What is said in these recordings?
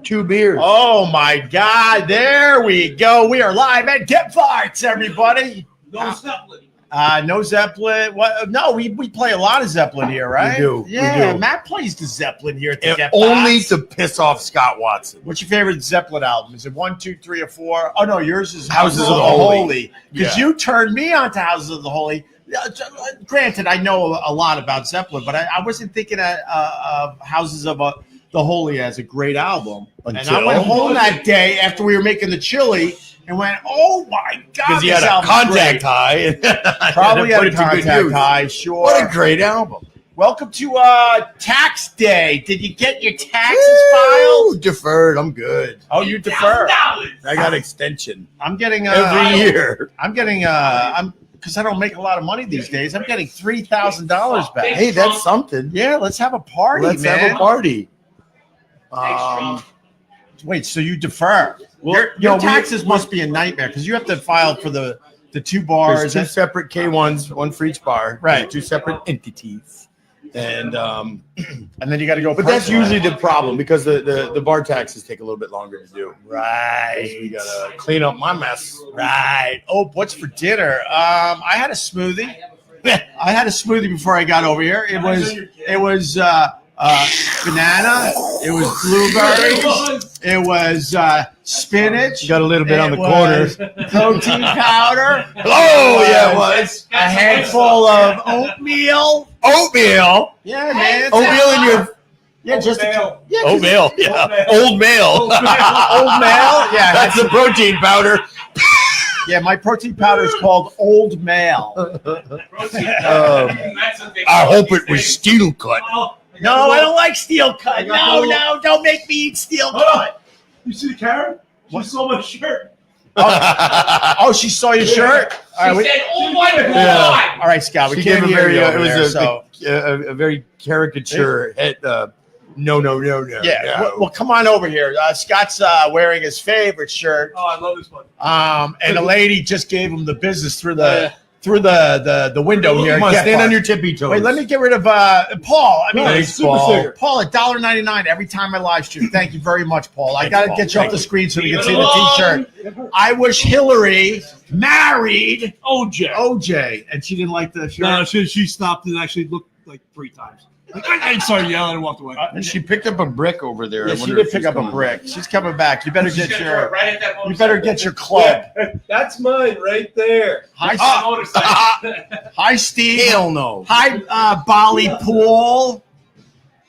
2 beers. Oh my God! There we go. We are live at Gebhards, everybody. No Zeppelin. No Zeppelin. What? No, we play a lot of Zeppelin here, right? We do. Yeah, We do. Matt plays the Zeppelin here at the Gebhards. Only to piss off Scott Watson. What's your favorite Zeppelin album? Is it 1, 2, 3, or 4? Oh no, yours is Houses of the Holy. Because you turned me on to Houses of the Holy. Granted, I know a lot about Zeppelin, but I wasn't thinking of Houses of the Holy as a great album. And I went home that day after we were making the chili and went, "Oh my God!" Because he had a contact high. Probably had a contact high. Sure. What a great album! Welcome to tax day. Did you get your taxes filed? Deferred. I'm good. Oh, you deferred. I got extension. I'm getting every year. I'm getting because I don't make a lot of money these days. I'm getting $3,000 back. Hey, that's something. Yeah, let's have a party. Let's have a party. Wait, so you defer? Well, your taxes must be a nightmare because you have to file for the 2 bars. There's 2 separate K1s, one for each bar. Right. There's 2 separate entities. And then you got to go. But that's usually the problem because the bar taxes take a little bit longer to do. Right. We got to clean up my mess. Right. Oh, what's for dinner? I had a smoothie. I had a smoothie before I got over here. It was banana. It was blueberries. It was spinach. You got a little bit on the corner. Protein powder. Oh, yeah, it was. A handful of oatmeal. Oatmeal? Yeah, man. Oatmeal in your... Yeah, just oatmeal. Yeah. Old male. Old male? Yeah. That's the protein powder. Yeah, my protein powder is called Old Male. I hope it was steel cut. No, I don't like steel cut. No, don't make me eat steel cut. You see the Karen? She saw my shirt. Oh, she saw your shirt? All right, said, "Oh my God!" All right, Scott, we She can't gave hear you it over was there, a very caricature head. No. Yeah, well, come on over here. Scott's wearing his favorite shirt. Oh, I love this one. And the lady just gave him the business through the window here. Come on, stand on your tippy toes. Wait, let me get rid of Paul. I mean, Thanks, super Paul. sticker. Paul at $1.99 every time I live stream. Thank you very much, Paul. I got to get you off the screen so we can see the T-shirt. I wish Hillary married OJ, and she didn't like the shirt. No, she stopped and actually looked like 3 times. I started yelling and walked away. And she picked up a brick over there. Yeah, she did pick up a brick. She's coming back. You better get your club. That's mine right there. Hi, Steve. Hell no. Hi, Bali Pool.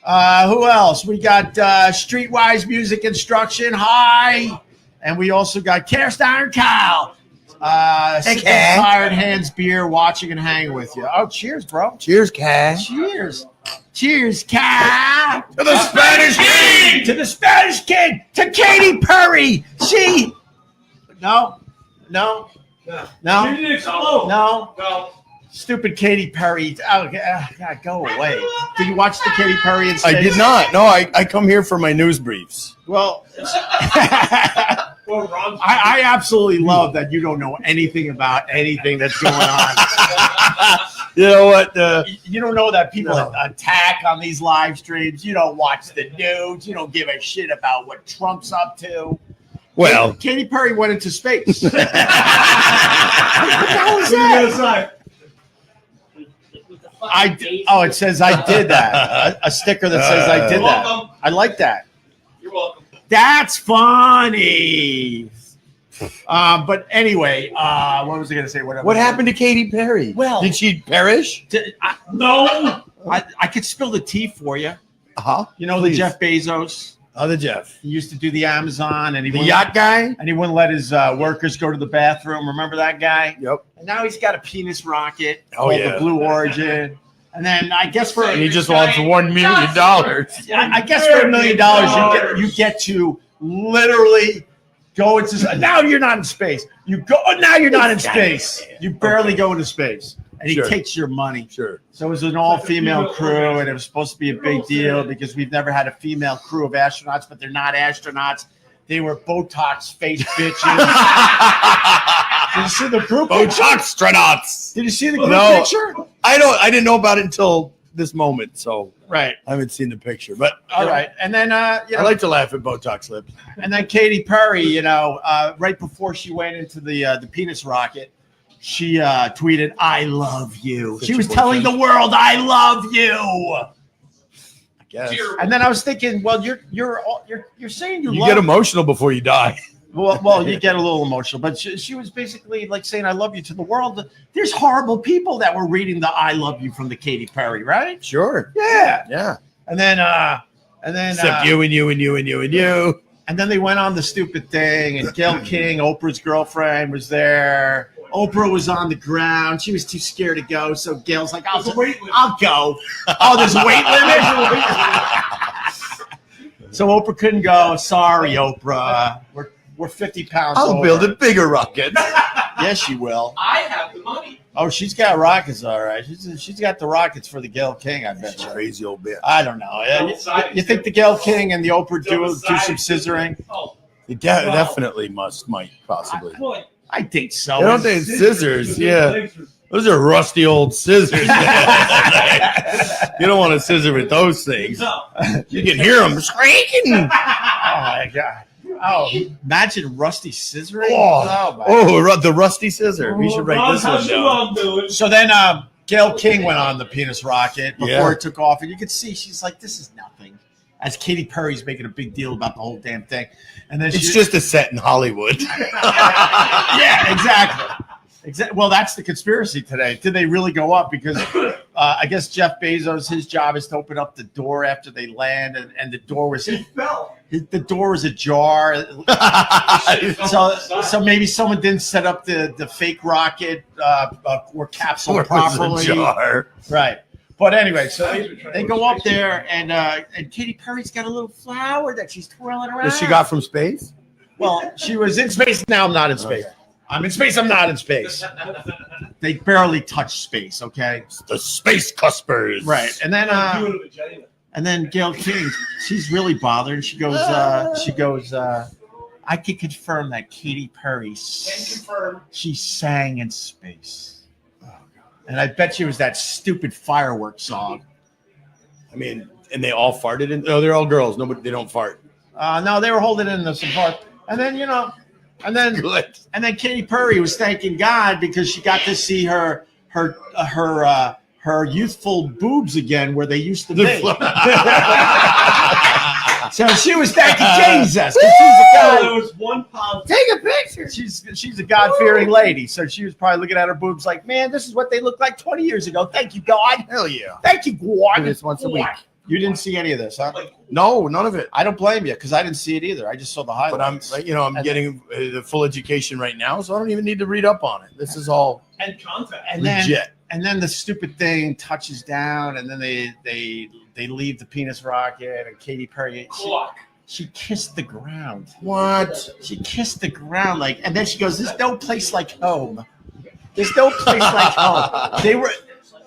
Who else? We got Streetwise Music Instruction. Hi. And we also got Cast Iron Kyle. Sick and Tired Hands Beer, watching and hanging with you. Oh, cheers, bro. Cheers, Cash. Cheers. Cheers, Kyle. To the Spanish King. To the Spanish King. To Katy Perry. She. No. She didn't explode. No. Stupid Katy Perry. Oh, God, go away. Did you watch the Katy Perry in space? I did not. No, I come here for my news briefs. Well, I absolutely love that you don't know anything about anything that's going on. You know what? You don't know that people attack on these live streams. You don't watch the news. You don't give a shit about what Trump's up to. Well, Katy Perry went into space. What the hell is that? It says I did that. A sticker that says I did that. I like that. You're welcome. That's funny. But anyway, what was I going to say? What happened to Katy Perry? Well, did she perish? No. I could spill the tea for you. You know, Please. the Jeff Bezos. Oh, the Jeff. He used to do the Amazon, and The yacht guy? and he wouldn't let his workers go to the bathroom. Remember that guy? Yep. And now he's got a penis rocket Oh, called yeah. the Blue Origin. And then I guess for And he just wants $1 million. I guess for $1 million you get to literally go into. Now you're not in space. Now you're not in space. You barely go into space, and he takes your money. Sure. So it was an all-female crew, and it was supposed to be a big deal because we've never had a female crew of astronauts, but they're not astronauts. They were Botox face bitches. Did you see the group picture? Botox astronauts. Did you see the group No. picture? I didn't know about it until this moment, so Right. I haven't seen the picture. But All right. And then, I like to laugh at Botox lips. and then Katy Perry, right before she went into the penis rocket, she tweeted, "I love you." She was telling the world, "I love you." I guess. And then I was thinking, well, you're saying you get emotional before you die. Well, you get a little emotional, but she was basically like saying, "I love you" to the world. There's horrible people that were reading the "I love you" from the Katy Perry, right? Sure. Yeah. And then, except you and you and you and you and you. And then they went on the stupid thing, and Gayle King, Oprah's girlfriend, was there. Oprah was on the ground. She was too scared to go, so Gail's like, I'll go. Oh, there's a weight limit? So Oprah couldn't go. Sorry, Oprah. We're 50 pounds I'll over. build a bigger rocket. Yes, she will. I have the money. Oh, she's got rockets, all right. She's got the rockets for the Gayle King, I bet you. Crazy old bitch. I don't know. You think the Gayle King and the Oprah do some scissoring? Oh, You definitely might, possibly. boy. I think so. I don't think scissors. Yeah. Those are rusty old scissors. You don't want to scissor with those things. No. You can hear them squeaking. Oh, my God. Oh, imagine rusty scissoring. The rusty scissor. We should write this one down. Doing? So then Gayle King went on the penis rocket before Yeah. it took off, and you could see she's like, "This is nothing." As Katy Perry's making a big deal about the whole damn thing, and then It's just a set in Hollywood. yeah, exactly. Well, that's the conspiracy today. Did they really go up? Because I guess Jeff Bezos, his job is to open up the door after they land, and the door was Fell. the door was ajar. So maybe someone didn't set up the fake rocket or capsule Or was a properly. jar. Right. But anyway, so they go up there, and Katy Perry's got a little flower that she's twirling around. That she got from space? Well, she was in space. Now I'm not in space. I'm in space. I'm not in space. They barely touch space. Okay. The space cuspers. Right. And then Gayle King, she's really bothered. And she goes, I can confirm that Katy Perry, she sang in space. Oh, God. And I bet you it was that stupid fireworks song. I mean, and they all farted in. No, they're all girls. Nobody, they don't fart. No, they were holding in the part. And then, and then Katy Perry was thanking God because she got to see her youthful boobs again where they used to be. So she was thanking Jesus. She's a God. There was one pop. Take a picture. She's a God-fearing lady. So she was probably looking at her boobs like, man, this is what they looked like 20 years ago. Thank you, God. Hell yeah. Thank you, God. Do this once a week. You didn't see any of this, huh? No, none of it. I don't blame you because I didn't see it either. I just saw the highlights. But I'm getting the full education right now, so I don't even need to read up on it. This is all And contact. legit. And then the stupid thing touches down, and then they leave the penis rocket, and Katy Perry she kissed the ground. What? She kissed the ground, and then she goes, "There's no place like home. There's no place like home." They were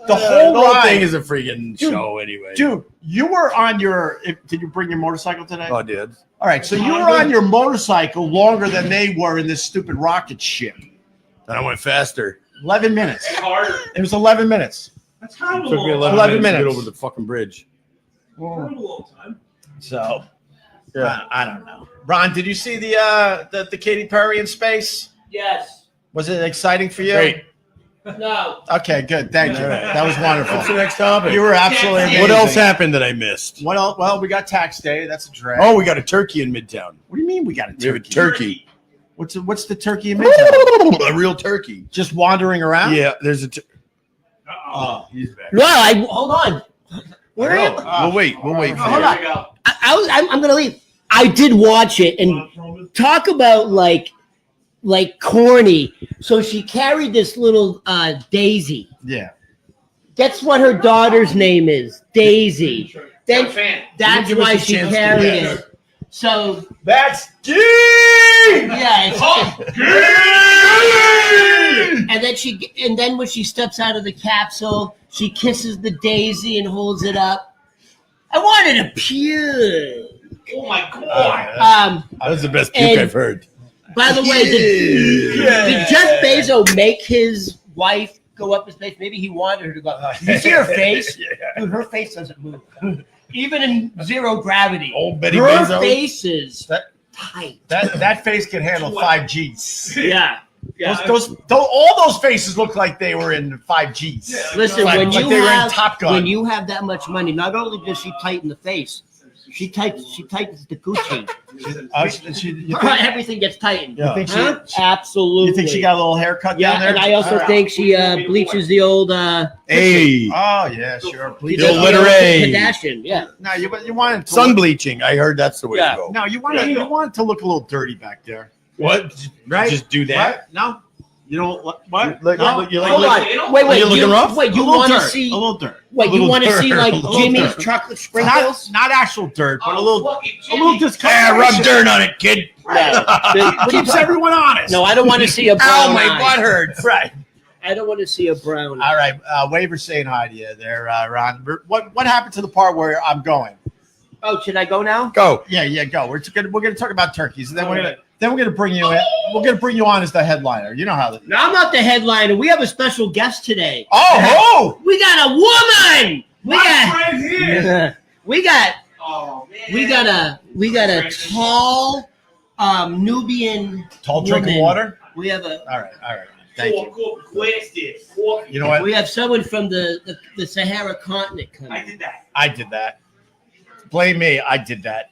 the whole ride thing is a freaking show anyway. Dude, you were on your. Did you bring your motorcycle today? Oh, I did. All right, so you were on your motorcycle longer than they were in this stupid rocket ship. And I went faster. 11 minutes. Harder. It was 11 minutes. That's kind of a Took me long 11 11 minutes to minutes. get over the fucking bridge. Kind of a long time. So, Yeah. I don't know. Ron, did you see the Katy Perry in space? Yes. Was it exciting for you? Great. No. Okay, good. Thank you. That was wonderful. What's the next topic? You were absolutely amazing. What else happened that I missed? What else? Well, we got tax day. That's a drag. Oh, we got a turkey in Midtown. What do you mean we got a We have a turkey? turkey. What's the turkey in Midtown? A real turkey. Just wandering around? Yeah, there's a. Oh, He's back. No, hold on. Where am I? We'll wait. We'll wait for Hold you. on. I'm gonna leave. I did watch it and talk about like corny. So she carried this little Daisy. yeah. That's what her daughter's name is, Daisy. Then that's Give us why a she chance to carried guess. it. So That's gay! yeah, and then when she steps out of the capsule, she kisses the Daisy and holds it up. I wanted a puke. Oh my god. That was the best puke And- I've heard. By the way, did Jeff Bezos make his wife go up his face. Maybe he wanted her to go up. You see her face? Dude, her face doesn't move. Even in zero gravity. Old Betty Her Bezos. face is tight. That face can handle 5Gs. Yeah. All those faces look like they were in 5Gs. Yeah. Listen, Like they were in Top Gun. when you have that much money, not only does she tighten the face, she tightens the Gucci. You think, Everything gets tightened. you think Huh? she? Absolutely. You think she got a little haircut Yeah, down there? and I also All right. think she bleaches the old Hey, Oh yeah, sure. she Please. The does the old alliteration. Kardashian. Yeah. No, you want it to sun look, bleaching. I heard that's the way Yeah. to go. No, you want it to look a little dirty back there, What? right? Just do that. What? No, you don't. What? Look, No? look, you like Hold look- on. Wait. you looking rough? Wait, A you little want to dirt, see? a little dirt. Wait, a you little want to see dirt, like a little Jimmy's dirt. chocolate sprinkles? Not actual dirt, but a Oh, little fucking a little Jimmy. Ah, discoloration. rub dirt on it, kid. Keeps everyone honest. No, I don't want to see a brown Ow, my eye. butt hurts. Right. I don't want to see a brown eye. All right. Waver's saying hi to you there, Ron. What happened to the part where I'm going? Oh, should I go now? Go. Yeah, go. We're gonna talk about turkeys, and then we're gonna bring you in. We're gonna bring you on as the headliner. You know how that. No, I'm not the headliner. We have a special guest today. Oh, We got a woman. We got. Right here. We got. Oh man. We got a tall Nubian tall drinking woman. water. We have a. All right. Thank you. You You know what? We have someone from the Sahara continent I coming. did that. I did that. Blame me. I did that.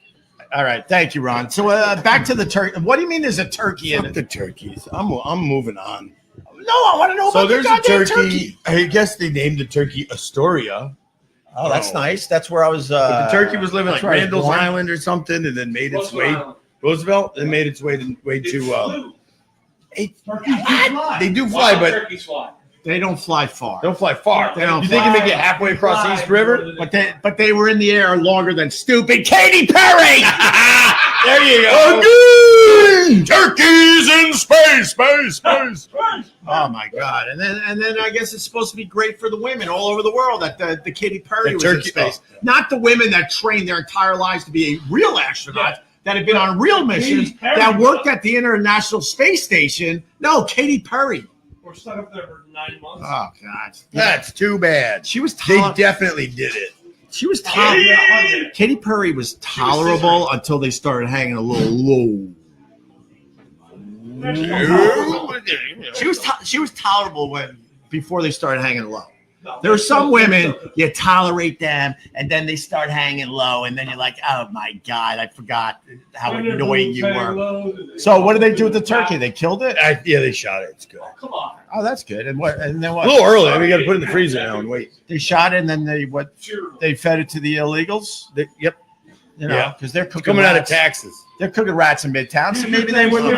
All right. Thank you, Ron. So back to the turkey. What do you mean there's a turkey in Fuck it? the turkeys. I'm moving on. No, I want to know So about the there's a goddamn turkey. I guess they named the turkey Astoria. Oh, that's nice. That's where I was. But the turkey was living like that's where I was Randall's born. Island or something, and then made its way Roosevelt. Roosevelt, and made its way to It's flu. Hey, Turkeys do fly. they do fly, Wild but turkeys fly. They don't fly far. they don't fly far. They don't You think you fly. make it halfway across the East River? But they were in the air longer than stupid Katy Perry. There you go. Again! Turkeys in space. Oh my God! And then I guess it's supposed to be great for the women all over the world that the Katy Perry The was turkey- in space. oh. Not the women that trained their entire lives to be a real astronaut that have been on real missions Katy Perry. that worked at the International Space Station. No, Katy Perry. We're stuck up there for 9 months. Oh God, That's too bad. she was They tolerable. definitely did it. She was tolerable. Katy Perry was tolerable until they started hanging a little low. She was tolerable before they started hanging low. No, There are some women you tolerate them, and then they start hanging low, and then you're like, "Oh my God, I forgot how annoying you were." So what did they do with the turkey? They killed it. Yeah, they shot it. It's good. Come on. Oh, that's good. And what? And then A what? little early. We got to put it in the freezer now and wait. They shot it, and then they what? Sure. They fed it to the illegals. Yep. You know, Yeah. because they're cooking Coming out of rats. taxes. They're cooking rats in Midtown, so maybe they wouldn't.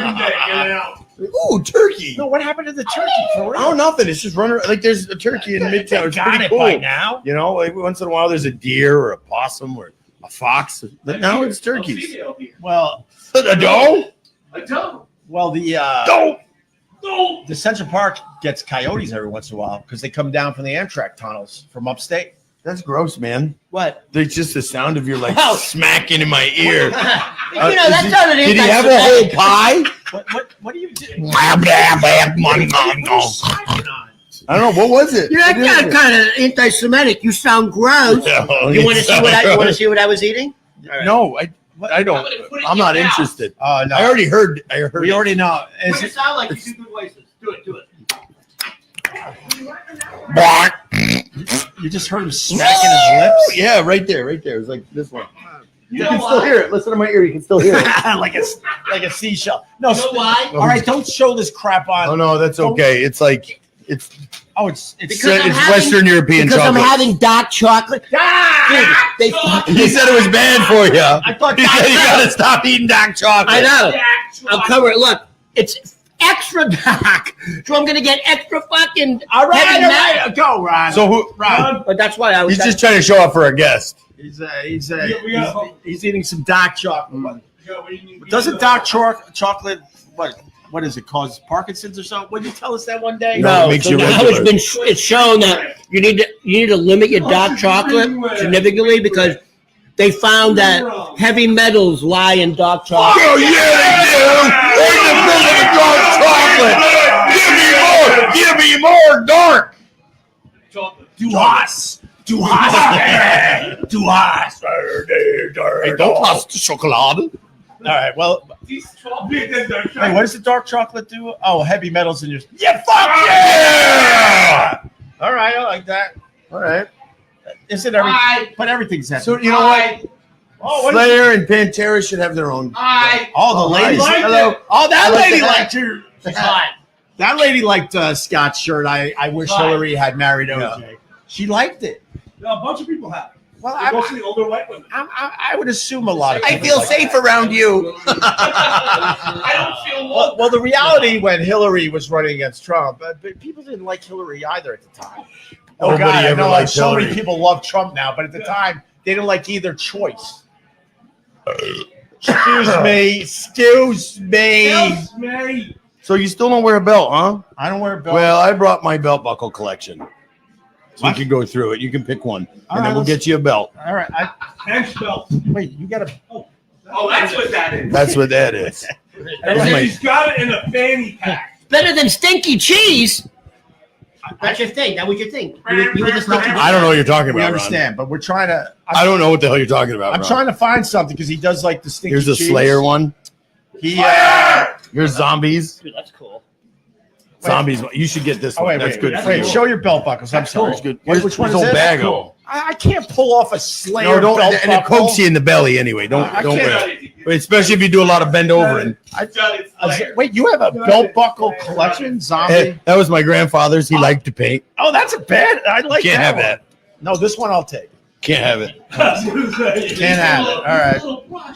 Ooh, turkey. No, what happened to the turkey? For real? Oh, nothing. It's just running. Like there's a turkey in Midtown. They It's got pretty it cool. by now. You know, like once in a while there's a deer or a possum or a fox. But now it's turkeys. Well, A doe? I don't. well, Doe. No. the Central Park gets coyotes every once in a while because they come down from the Amtrak tunnels from upstate. That's gross, man. What? There's just the sound of your like Oh. smacking in my ear. That sounded Did he have a whole anti-Semitic. pie? What do you do? Blah, blah, blah, blah, blah, blah. I don't know. What was it? You're What is not it? kind of anti-Semitic. You sound gross. No, You want to it's see what not I want to gross. see what I was eating? No, I don't. I'm not interested. Oh no, I already heard. we already know. What does it sound like? You do good voices. Do it. Bark. You just heard him smacking his lips. Yeah, right there. It was like this one. You You know can still why? hear it. Listen to my ear. You can still hear it. like a seashell. No, You know why? all right, don't show this crap on. Oh no, that's okay. It's like it's it's Because I'm it's having- Western European Because chocolate. I'm having dark chocolate. Dude, they He said it was bad for you. I thought He said you gotta stop eating dark chocolate. I know. Jack, I'm covering. Look, it's extra dark, so I'm gonna get extra fucking all right, heavy all metal. right, go, Ron. So who? Ron, But that's why I was. He's just trying to show off for our guest. he's got- he's eating some dark chocolate. Mm-hmm. Doesn't dark chocolate what is it, cause Parkinson's or something? Would you tell us that one day? No. No, it makes so you now regular. it's shown that you need to limit your dark chocolate significantly because they found that heavy metals lie in dark chocolate. Oh yeah, they do. There's a bit of dark chocolate. Give me more. Give me more dark. Do us. Do us. Do us. Hey, don't toss the chocolate. All right. Well, These 12 big hey, what does the dark chocolate do? Oh, heavy metals in your. Yeah, fuck yeah! All right, I like that. All right. Isn't everything? But everything's heavy. So you know what? Oh, what is Slayer and Pantera should have their own. Oh, the ladies. liked Hello. it. Oh, that I like lady that. liked her. She's hot. That lady liked Scott's shirt. I wish Right. Hillary had married OJ. She liked it. A bunch of people have. Well, They're mostly older white women. I would assume a lot of I people feel like safe that. around you. I don't feel Well, the reality when Hillary was running against Trump, but people didn't like Hillary either at the time. Oh, Nobody God, I ever know liked so many Hillary. people love Trump now, but at the time, they didn't like either choice. Excuse me. Excuse me. Excuse me. So you still don't wear a belt, huh? I don't wear a belt. Well, I brought my belt buckle collection. So What? we can go through it. You can pick one, All and right, then we'll let's- get you a belt. All right. Hench belt. Wait, you got to. Oh, that's what that is. That's what that is. And my- he's got it in a fanny pack. Better than stinky cheese. That's your thing. That was your thing. You were the stinky I don't know what you're talking We about, Ron. understand, but we're trying to. I don't know what the hell you're talking about. I'm Ron. trying to find something because he does like the stinky Here's a cheese. Slayer one. He. Here's zombies. Dude, that's cool. Zombies. You should get this Oh, one. wait, That's wait, good. wait, for wait, you. show your belt buckles. I'm sorry. That's good. Wait, which one Here's is old this? bag of Cool. them. I can't pull off a Slayer No, don't. belt And it buckle. pokes you in the belly anyway. Don't I don't can't- wear it. Especially if you do a lot of bend over. And Wait, you have a belt buckle collection, zombie? Hey, that was my grandfather's. He liked to paint. Oh, that's a bad. I like Can't that have one. that. No, this one I'll take. Can't have it. Can't have it. All right.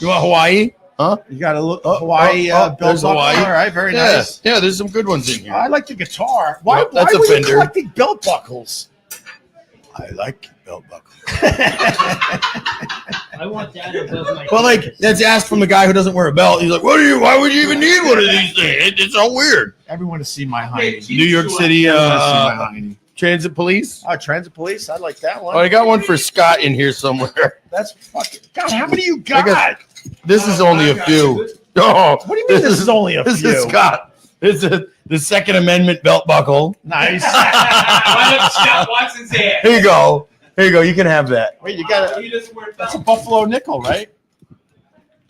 You want Hawaii? Huh? You got a Hawaii belt there's buckle. Hawaii. All right, very Yeah, nice. yeah. There's some good ones in here. I like the guitar. Why, Well, that's why a were you Fender. collecting belt buckles? I like belt buckles. I want that above my. Well, like that's asked from the guy who doesn't wear a belt. He's like, "What are you? Why would you even need one of these things? It's so weird." Everyone to see my hiney. New York City Everyone to see my hiney. Transit Police. Oh, transit police. I like that one. Oh, I got one for Scott in here somewhere. That's fucking. God, how many you I got? got- This is only a few. Oh, What do you mean this is only a this few? is Scott. This is the Second Amendment belt buckle. Nice. Scott Watson's hand. Here you go. Here you go. You can have that. Wait, you got a. He doesn't wear That's a belts. Buffalo nickel, right?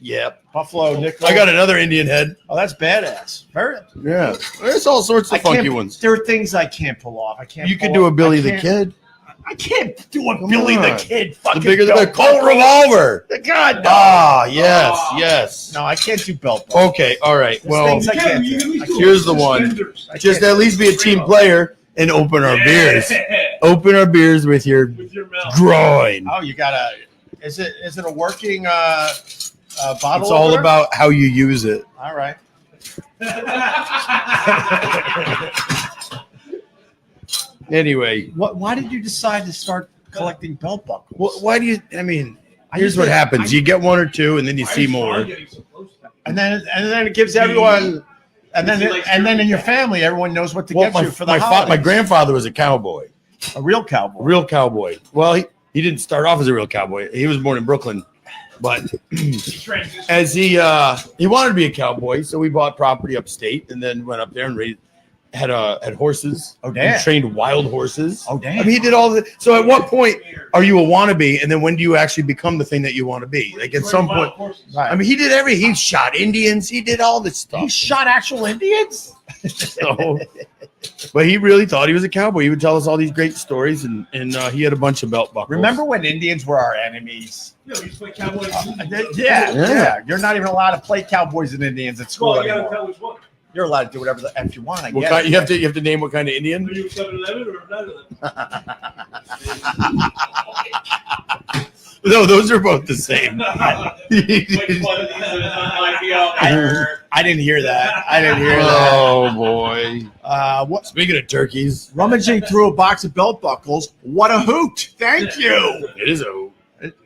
Yep. Buffalo nickel. I got another Indian head. Oh, that's badass. Very. Yeah. There's all sorts of funky ones. There are things I can't pull off. I can't. You could pull do a off- Billy I the can't- Kid. I can't do a Come Billy the on. Kid. The Fucking bigger the belt Colt buckle. revolver. God, no. Ah, yes, Oh. yes. No, I can't do belt buckles. Okay, all right. There's Well, things I Yeah, can't you do. can at least I do can't- here's the one. suspenders. I just can't- at least be a team player and open our beers. Open our beers with your With your mouth. groin. Oh, you got a. Is it a working bottle? It's all opener? about how you use it. All right. Anyway, Why did you decide to start collecting belt buckles? why do you? I mean, I here's used what to- happens: you get one or two, and then you see more. And then it gives everyone. And then in your family, everyone knows what to Well, get you for the my holidays. grandfather was a cowboy, A real cowboy. a real cowboy. Well, he didn't start off as a real cowboy. He was born in Brooklyn, but as he wanted to be a cowboy, so we bought property upstate, and then went up there and had horses. Oh, damn. And trained wild horses. Oh, damn. I mean, he did all the. So at what point are you a wannabe, and then when do you actually become the thing that you want to be? Like at some point. Right. I mean, he did everything. He shot Indians. He did all this stuff. He shot actual Indians? So, but he really thought he was a cowboy. He would tell us all these great stories, and he had a bunch of belt buckles. Remember when Indians were our enemies? Yeah, we used to play Cowboys. Yeah. You're not even allowed to play cowboys and Indians at school Well, you gotta anymore. tell which one. You're allowed to do whatever the F you want, I What guess. kind, you have to name what kind of Indian? Are you 7-Eleven or 9-11? No, those are both the same. Which one of these is like, I didn't hear that. I didn't hear that. Oh boy! What? Speaking of turkeys, Rummaging through a box of belt buckles. What a hoot! Thank you. it is a.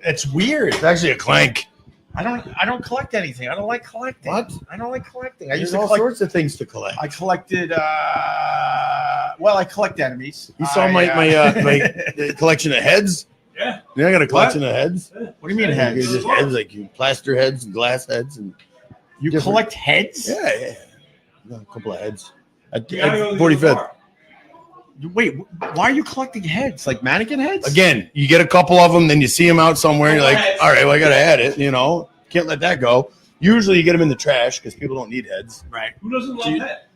It's weird. It's actually a clank. I don't collect anything. I don't like collecting. What? I don't like collecting. I There's used to all collect. sorts of things to collect. I collected. Well, I collect enemies. You saw my collection of heads. Yeah. Yeah, I got a collection of heads. What do you mean You heads? just heads like you plaster heads and glass heads and You different- collect heads? yeah. A couple of heads. At You gotta go to the 45th. bar. Wait, why are you collecting heads? Like mannequin heads? Again, you get a couple of them, then you see them out somewhere. You're like, Heads. all right, well, I got to add it. You know, can't let that go. Usually you get them in the trash because people don't need heads. Right. Who doesn't love that?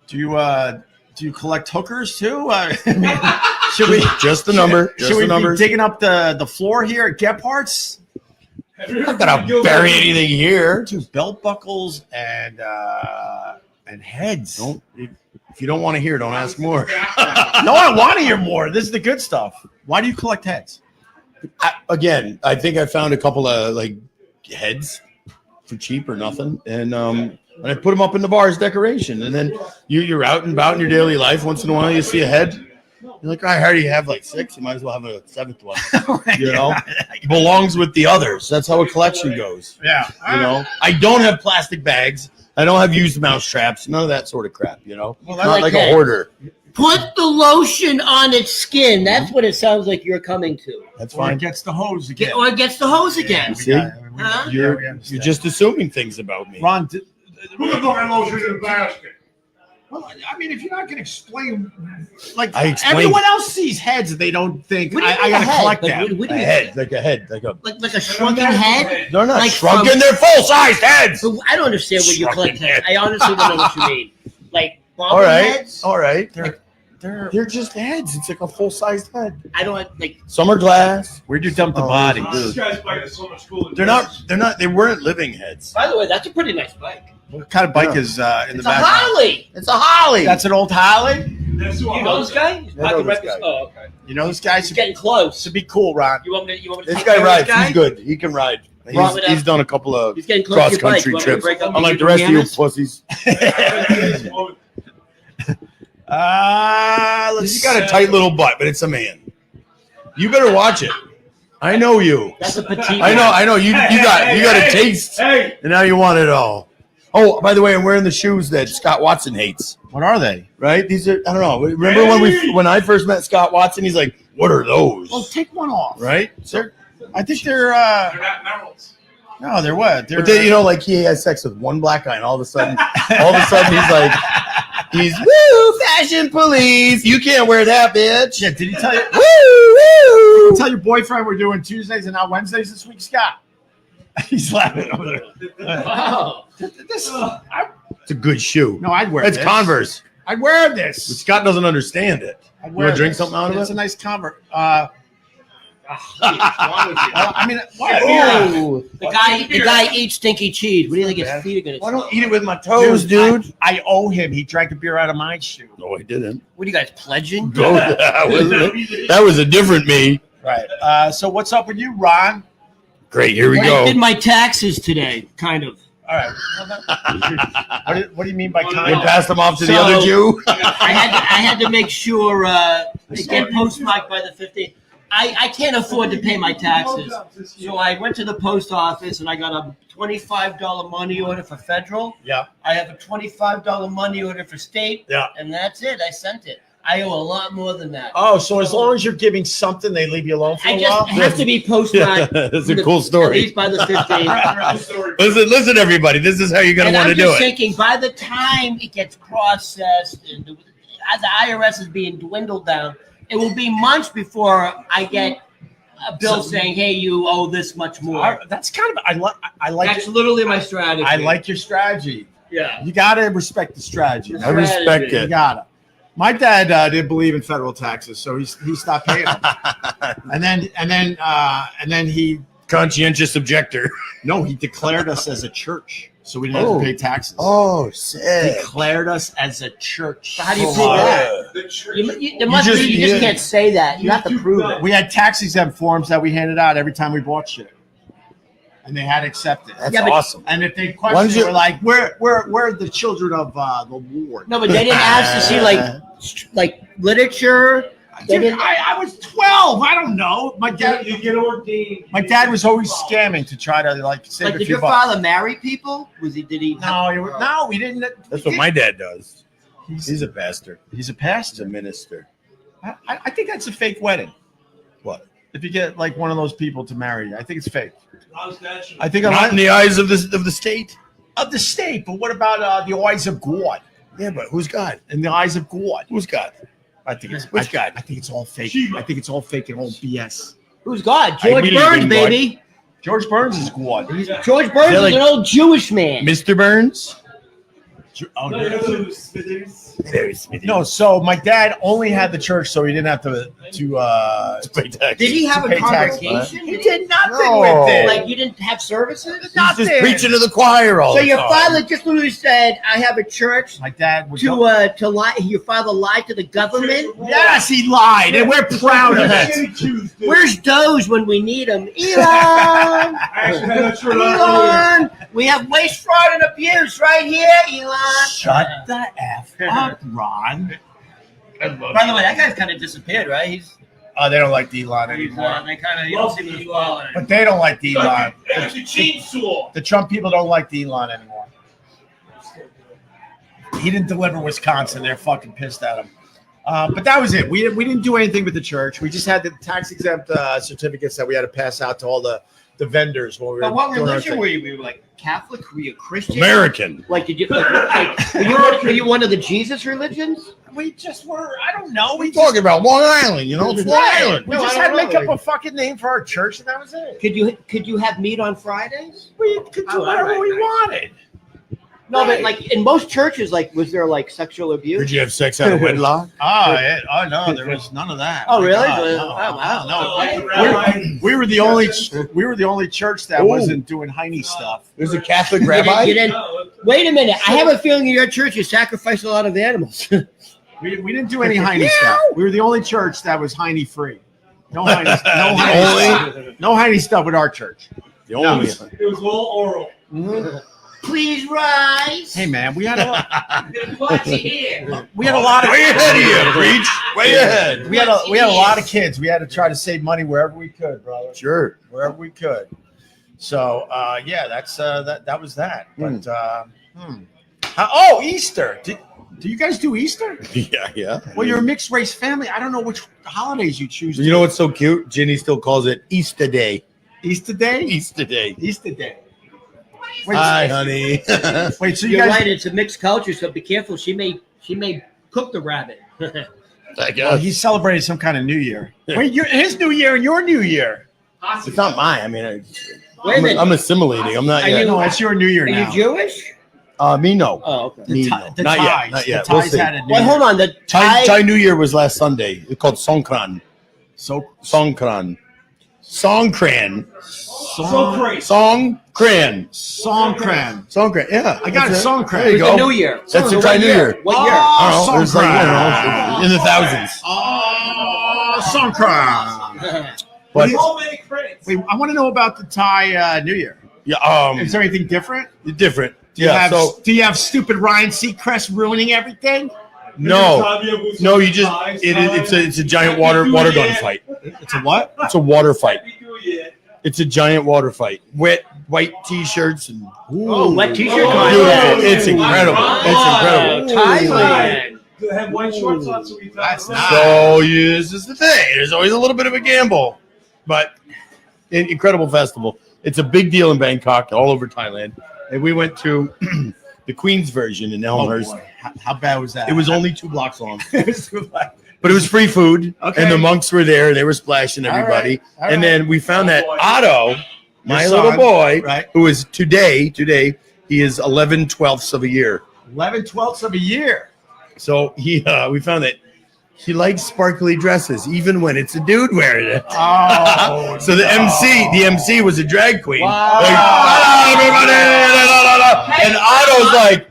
Do you collect hookers too? Should we Just the number. Just should we the numbers. be digging up the floor here at Gebhards? I'm not going to bury anything here. Two belt buckles and heads. Don't. If you don't want to hear, don't ask more. No, I want to hear more. This is the good stuff. Why do you collect heads? I think I found a couple of like heads for cheap or nothing, and I put them up in the bar as decoration. And then you're out and about in your daily life. Once in a while, you see a head. You're like, I already have like 6. You might as well have a 7th one. You know, belongs with the others. That's how a collection goes. Yeah. You know, I don't have plastic bags. I don't have used mouse traps. None of that sort of crap. You know, Well, not like like that. a hoarder. Put the lotion on its skin. That's what it sounds like you're coming to. That's Or it fine. gets the hose again. Or it gets the hose again. See? Huh? You're just assuming things about me. Ron. Who can put my lotion in the basket? Well, I mean, if you're not going to explain, like I explained. everyone else sees heads, and they don't think What do you I mean got to a head? collect Like, them. what do A you head, like a head, like a. like a shrunken head? They're not Like shrunken. from- They're full-sized heads. But I don't understand what you Shrunken collect heads. head. I honestly don't know what you mean. Like All right, heads? all right. They're, They're just heads. It's like a full-sized head. I don't like. Some are glass. where'd you dump the Oh, body? dude. This guy's bike is so much cooler. They're not. They weren't living heads. By the way, that's a pretty nice bike. What kind of bike Yeah. is in It's the a back? Holly. It's a Holly. That's an old Harley. That's You know this guy? He's I know pocket this records. guy. Oh, okay. You know this guy He's should getting close. be cool, Ron. You want me to this take guy care of rides. this guy? He's good. He can ride. Rob it up. He's done a couple of He's getting close to your bike. cross-country You want me to trips. break up Unlike the your rest of you pajamas? pussies. Let's. He's got a tight little butt, but it's a man. You better watch it. I know you. That's a petite. I know. You got a taste, Hey, and now you want it all. Oh, by the way, I'm wearing the shoes that Scott Watson hates. What are they? Right? These are. I don't know. Remember when I first met Scott Watson? He's like, "What are those?" Well, take one off. Right? I think they're. they're not Merrills. No, they're what? They're. But then, like he has sex with one black guy, and all of a sudden he's woo fashion police. You can't wear that, bitch. Yeah, did he tell you? Woo woo. Tell your boyfriend we're doing Tuesdays and not Wednesdays this week, Scott. He's laughing over there. Wow. This, It's a good shoe. no, I'd wear It's this. Converse. I'd wear But this. Scott doesn't understand it. I'd You want to drink this. something out of It's it? a nice Converse. What's wrong with you? I mean, what? Oh, The guy eats stinky cheese. What do you think his feet are gonna? I don't eat it with my toes, dude. I owe him. He drank a beer out of my shoe. No, I didn't. What are you guys pledging? That was a different me. Right. So what's up with you, Ron? Great. Here we I go. did my taxes today, kind of. All right. What do you mean by You kind? passed them off to the So- other Jew. I had to make sure they get postmarked by the 15th. I can't afford to pay my taxes, so I went to the post office and I got a $25 money order for federal. Yeah. I have a $25 money order for state. Yeah. And that's it. I sent it. I owe a lot more than that. Oh, so as long as you're giving something, they leave you alone for I a just while? have to be postmarked. That's a cool At story. least by the 15th. Listen, everybody. This is how you're gonna And want I'm to do just it. thinking, by the time it gets processed and the IRS is being dwindled down, it will be months before I get a bill saying, "Hey, you owe this much more." That's kind of I like That's literally my strategy. I like your strategy. Yeah. You gotta respect the strategy. I respect You it. gotta. My dad didn't believe in federal taxes, so he stopped paying them. and then he Conscientious objector. he declared us as a church, so we didn't have to pay taxes. Oh, sick. Declared us as a church. So how do you prove that? The church. You just can't say that. You have to prove it. We had tax exempt forms that we handed out every time we bought shit, and they had to accept it. That's Yeah, but- awesome. And if they Why questioned, don't you- we're like, we're the children of the war. No, but they didn't ask to see like literature. They Dude, didn't. I was 12. I don't know. My dad, You get ordained. my dad was always scamming to try to save Like, a did few your bucks. father marry people? Was he? Did he? No, we didn't. That's what my dad does. He's He's a pastor. a He's a pastor. minister. I think that's a fake wedding. What? If you get like one of those people to marry you, I think it's fake. How's that shit? I think a Not lot in the eyes of the state. of the state, but what about the eyes of God? Yeah, but who's God? In the eyes of God, Who's God? I think it's Which God? I think it's all fake. I think it's all fake and all BS. Who's God? I George believe Burns, in God. baby. George Burns is God. George Burns is like- an old Jewish man. Mr. Burns? Oh, No, no. no, Smithers. No, so my dad only had the church, so he didn't have to Pay taxes. Did he have a pay taxes. congregation? He did nothing No. with it. Like you didn't have services? He's just preaching to the choir all So the your time. father just literally said, "I have a church." My dad would go. To lie, your father lied to the government. Yes, he lied, and we're proud of it. Where's Doge when we need him? Elon, I actually had that shirt on earlier. Elon, we have waste, fraud, and abuse right here, Elon. Shut the f up, Ron. By the way, that guy's kind of disappeared, right? He's Oh, they don't like Elon they anymore. kind of you don't see him following. But they don't like Elon. That's a chainsaw. The Trump people don't like Elon anymore. He didn't deliver Wisconsin. They're fucking pissed at him. But that was it. We didn't do anything with the church. We just had the tax exempt certificates that we had to pass out to all the vendors when we were. But what doing our religion thing. were you? Were you like Catholic? Were you a Christian? American. Like did you? Were you one of the Jesus religions? We just were. I don't know. We talking about Long Island, you know? It's Long Island. We No, just I had to don't make know. up a fucking name for our church, and that was it. Could you have meat on Fridays? We could do Oh, whatever alright, we right. wanted. No, but like in most churches, like was there like sexual abuse? Did you have sex out of wedlock? Oh no, there was none of that. Oh, really? God, Oh, wow. No. We were the only church that Ooh. wasn't doing Heine stuff. There's a Catholic You rabbi? didn't- wait a minute. I have a feeling in your church you sacrifice a lot of animals. We didn't do any Heine stuff. We were the only church that was Heine free. No Heine stuff with our church. The only. It was all oral. Please rise. Hey man, we had a lot of Way ahead of you, preach. Way ahead. we had a lot of kids. We had to try to save money wherever we could, brother. Sure. Wherever we could. So yeah, that's that was that. But oh, Easter. Do you guys do Easter? Yeah. Well, you're a mixed race family. I don't know which holidays you choose. You know what's so cute? Ginny still calls it Easter Day. Easter Day? Easter Day. Easter Day. Wait, Hi, honey. wait, so you You're guys right. It's a mixed culture, so be careful. She may cook the rabbit. I oh, guess. he celebrated some kind of New Year. Wait, his New Year and your New Year. It's not mine. I mean, Wait a minute. I'm assimilating. I'm not Are yet. you- No, it's your New Year Are now. you Jewish? Me, no. Oh, okay. Me, The, no. the Not ties. yet. Not yet. The We'll ties see. had a New Wait, hold Year. on. The Thai New Year was last Sunday. It's called Songkran. So Songkran. Songkran. So crazy. Songkran. Songkran. Songkran. Yeah. I got that's it. it. Songkran. There you the go. New Year. That's So the Thai what New year? Year. What year? I don't know. There's like, Songkran. in the thousands. Oh, Songkran. But So many credits. Wait, I want to know about the Thai New Year. yeah, Is there anything different? different. Do you Yeah. have, So do you have stupid Ryan Seacrest ruining everything? no, you just it's a giant water gun fight. It's a what? It's a water fight. Happy New Year. It's a giant water fight. Wet white t-shirts and Oh, wet t-shirt beautiful. contest. It's incredible. It's incredible. Thailand. Do they have white shorts on so we That's not. So this is the thing. There's always a little bit of a gamble, but incredible festival. It's a big deal in Bangkok, all over Thailand, and we went to the Queen's version in Elmhurst. boy. How bad was that? It was only 2 blocks long, It was too bad. but it was free food, Okay. and the monks were there. They were splashing All right, everybody, all and right. then we found that Otto, my Your little son, boy, right? who is today he is 11/12ths of a year. 11/12ths of a year. So we found that he likes sparkly dresses, even when it's a dude wearing it. Oh, So the MC was a drag queen. Wow. Like, "Hello, everybody, la, la, la, la." And Otto's like,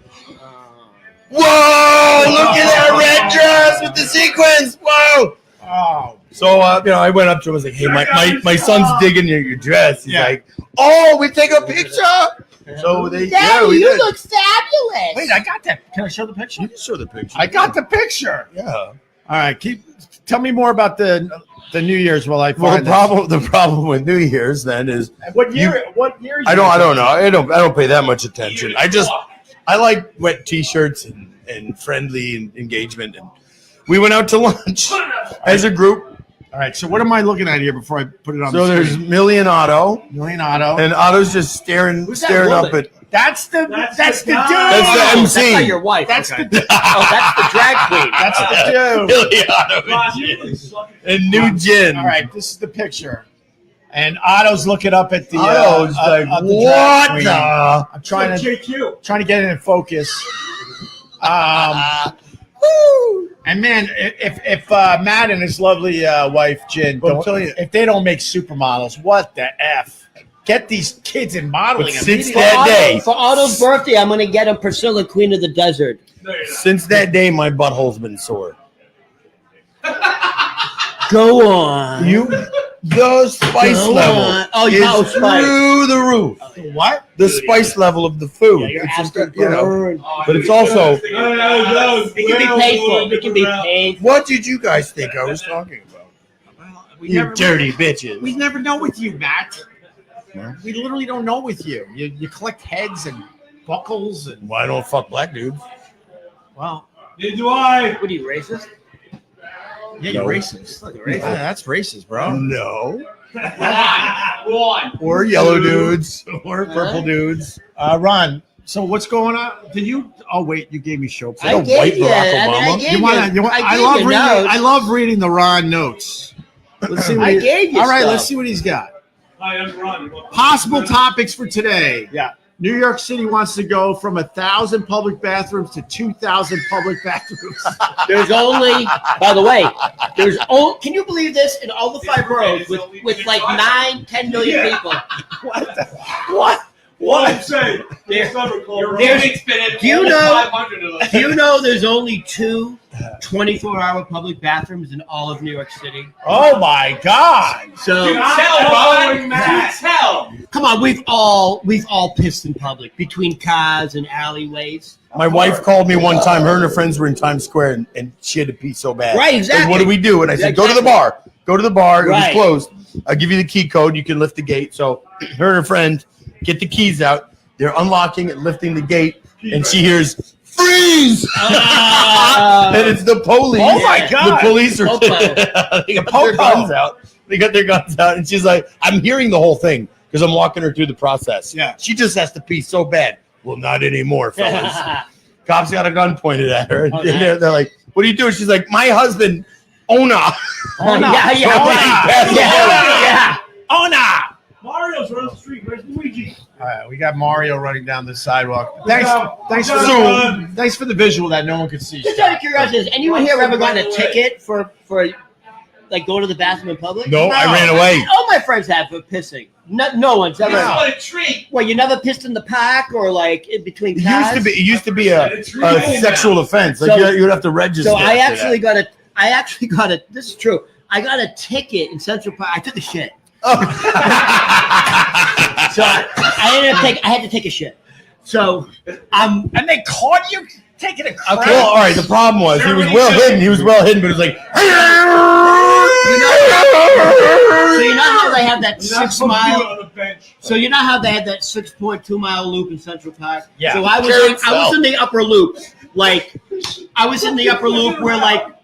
"Whoa! Look at that red dress with the sequins! Whoa!" Oh, So I went up to him. I was like, "Hey, my son's digging your dress." He's Yeah. like, "Oh, we take a picture." So we Daddy, you did. look fabulous. wait, I got that. Can I show the picture? You can show the picture. I got the picture. Yeah. All right, tell me more about the New Year's while I Well, find the problem with New Year's then is this. What year? What year? I don't know. I don't pay that much attention. I like wet t-shirts and friendly engagement. And we went out to lunch as a group. All right. So what am I looking at here before I put it on? So the there's screen? Million Otto, Otto. and Otto's just staring Who's that up woman? at. That's the dude. That's the That's MC. That's not your wife. That's okay. the Oh, that's the drag queen. That's the dude. Million Otto and New Gin. All right. This is the picture. And Otto's looking up at the. Otto's like, up the what drag queen. the? I'm trying to JQ. get it in focus. And man, if Matt and his lovely wife Jen, I'll tell you. if they don't make supermodels, what the f? Get these kids in modeling. But since immediately. that day, For Otto's birthday, I'm gonna get him Priscilla, Queen of the Desert. since that day, my butthole's been sore. Go on. The spice Go level on. Oh, is yeah, spice. through the roof. What? The spice level of the food. Yeah, you're It's just, after you know, burn. but it's also. It can be painful. It can be painful. What did you guys think I was talking about? Well, we You dirty bitches. We never know with you, Matt. Yeah. We literally don't know with you. You collect heads and buckles and Why don't fuck black dudes? well, Neither do I. What are you, racist? yeah, No. you're racist. Yeah, that's racist, bro. No. One. Or yellow dudes. Or purple dudes. Ron. So what's going on? Did you? Oh wait, you gave me show. I a white Barack Obama? You want? I love reading. I love reading the Ron notes. Let's see. What I gave you All right, stuff. let's see what he's got. I am Ron. Possible topics for today. Yeah. New York City wants to go from 1,000 public bathrooms to 2,000 public bathrooms. There's only, by the way, there's only, can you believe this? In all the 5 boroughs with like 9-10 million people. What I'm saying? There- There's Do you know- 500 of those. Do you know there's only 2 24-hour public bathrooms in all of New York City? Oh my God! So Tell. come on, we've all pissed in public between cars and alleyways. My wife called me one time. Her and her friends were in Times Square, and she had to pee so bad. Right, exactly. Like, what do we do? And I said, go to the bar. Go to the bar. It Right. was closed. I'll give you the key code. You can lift the gate. So her and her friend get the keys out. They're unlocking and lifting the gate, and she hears, freeze! And it's the police. Oh my God. The police are Popo. they got their guns out. They got their guns out, and she's like, I'm hearing the whole thing because I'm walking her through the process. Yeah. She just has to pee so bad. Well, not anymore, fellas. Cops got a gun pointed at her. And Oh, they're like, what are you doing? She's like, my husband, Ona. Yeah. Ona! Mario's right on the street. Where's Luigi? All right, we got Mario running down the sidewalk. Thanks for the visual that no one could see. Just out of curiosity, has anyone here ever gotten a ticket for like going to the bathroom in public? No, I ran away. All my friends have for pissing. No one's ever. What a treat. Well, you never pissed in the park or like in between It cars. used to be a sexual offense. Like So- you would have to register. So I for actually got a. This is true. I got a ticket in Central Park. I took a shit. So I had to take a shit. So And they caught you taking a crap. Okay. Well, all right. The problem was he was well hidden. He was well hidden, but it was like. So you know how they have that You're not 6 supposed to do it mile. on the bench. So you know how they had that 6.2 mile loop in Central Park. Yeah. So I was in the upper loop, like I was in the upper loop where the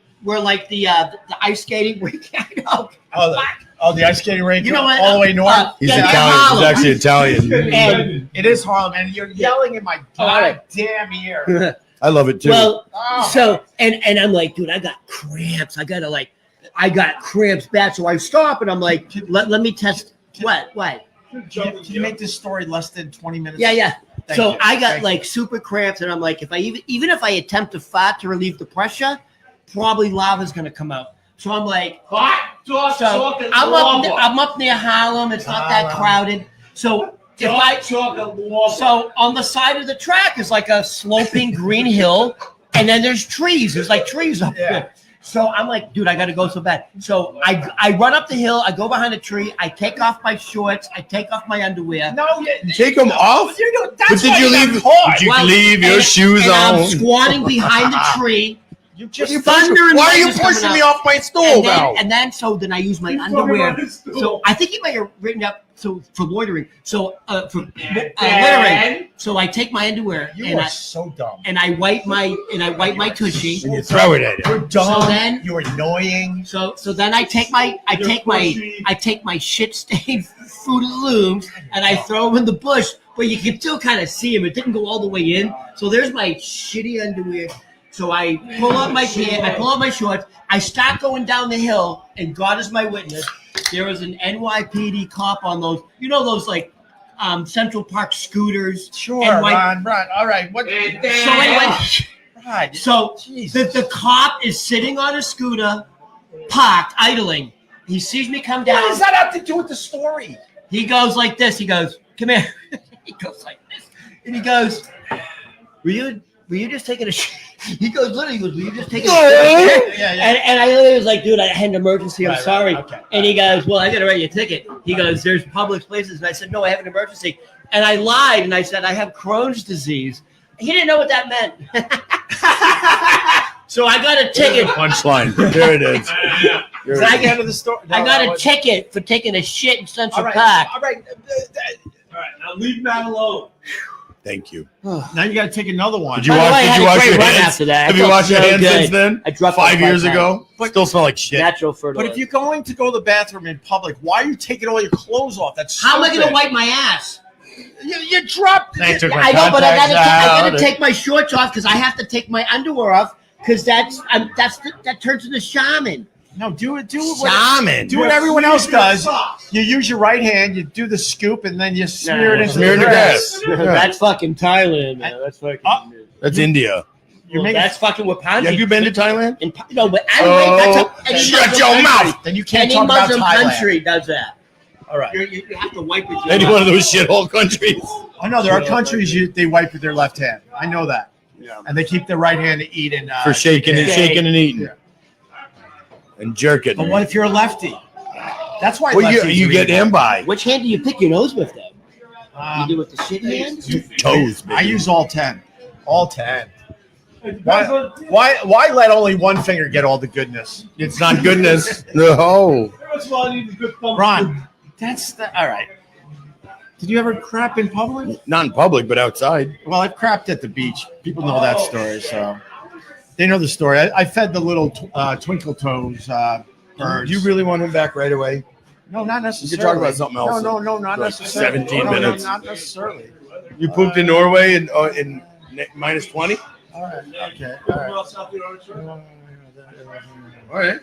ice skating rink. The ice skating rink. You know what? All the way north. He's Yeah, Italian. Harlem. He's actually Italian. And It is Harlem, and you're yelling in my All right. goddamn ear. I love it too. well, Oh. so and I'm like, dude, I got cramps. I got cramps bad. So I stop and I'm like, let me test. What? Can you make this story less than 20 minutes? Yeah. Thank So you. I got Thank like super cramps, and I'm like, if I even if I attempt to fart to relieve the pressure, probably lava's gonna come out. So I'm like, I'm up near Harlem. It's not that crowded. So so on the side of the track is like a sloping green hill, and then there's trees. There's like trees up there. So I'm like, dude, I gotta go so bad. So I run up the hill. I go behind a tree. I take off my shorts. I take off my underwear. No, You take them off. that's But did why you got leave? caught. Did you Well, leave your shoes and on? I'm squatting behind the tree. You just thunder and Why are you lightning's coming pushing me out. off my stool now? And then I use my underwear. So I think you might have written up for loitering. So for littering. So I take my underwear You are so dumb. and I wipe my tushy. And you throw it at it. You're dumb. So then- you're annoying. So then I take my shit stained Fruit Looms and I throw them in the bush, but you can still kind of see them. It didn't go all the way in. So there's my shitty underwear. So I pull up my pants, I pull up my shorts, I start going down the hill, and God is my witness. There was an NYPD cop on those, those like Central Park scooters. Sure, NY Ron. All right. What? So anyway, Ron, so the cop is sitting on a scooter, parked, idling. He sees me come down. What does that have to do with the story? He goes like this. He goes, "Come here." He goes like this, and he goes, Were you just taking a shit? He goes, literally, "Were you just taking a shit?" Yeah. And I literally was like, "Dude, I had an emergency. I'm Right, sorry." okay. And he goes, "Well, I got to write you a ticket." He goes, "There's public places." And I said, "No, I have an emergency." And I lied, and I said, "I have Crohn's disease." He didn't know what that meant. So I got a ticket. Punchline. There it is. Is that the end of the story? I got a ticket for taking a shit in Central All right. Park. All right. All right, now leave Matt alone. Thank you. Now you got to take another one. Did you By the wash? way, I Did had you a wash great your run hands? after that. I Have you felt washed your so hands good. since then? I dropped 5 like years 5 ago. Still smell like shit. Natural fertilizer. But if you're going to go to the bathroom in public, why are you taking all your clothes off? That's How am I going to stupid. wipe my ass? You dropped. I took my I know, but I contacts gotta out. take my shorts off because I have to take my underwear off because that turns into shaman. No, do it. Shaman. Do what everyone else does. You use your right hand. You do the scoop, and then you smear it into Smear it in the the grass. grass. That's fucking Thailand, man. That's fucking. That's India. You're making. That's fucking what Ponzi. Have you been to Thailand? No, but anyway, any shut Muslim your country- mouth. Then you can't Any talk about Muslim Thailand. country does that. All right. You have to wipe it. Any one of those shithole countries? I know there are countries they wipe with their left hand. I know that. Yeah. And they keep their right hand to eat and For shaking and eating. Yeah. And jerking. But what if you're a lefty? That's why. Well, lefties you are get evil. him by Which hand do you pick your nose with, then? You do with the shit hand? toes, baby. I use all 10. All 10. Why let only one finger get all the goodness? It's not goodness. No. That's why I need a good thumb. Ron, that's the all right. Did you ever crap in public? Not in public, but outside. Well, I've crapped at the beach. People know that story, so they know the story. I fed the little twinkle toes birds. You really want him back right away? No, not You necessarily. can talk about something else. No, not Like necessarily. 17 No, minutes. not necessarily. You pooped in Norway in minus 20? All right. Okay. All All right. South Carolina, sir. All right.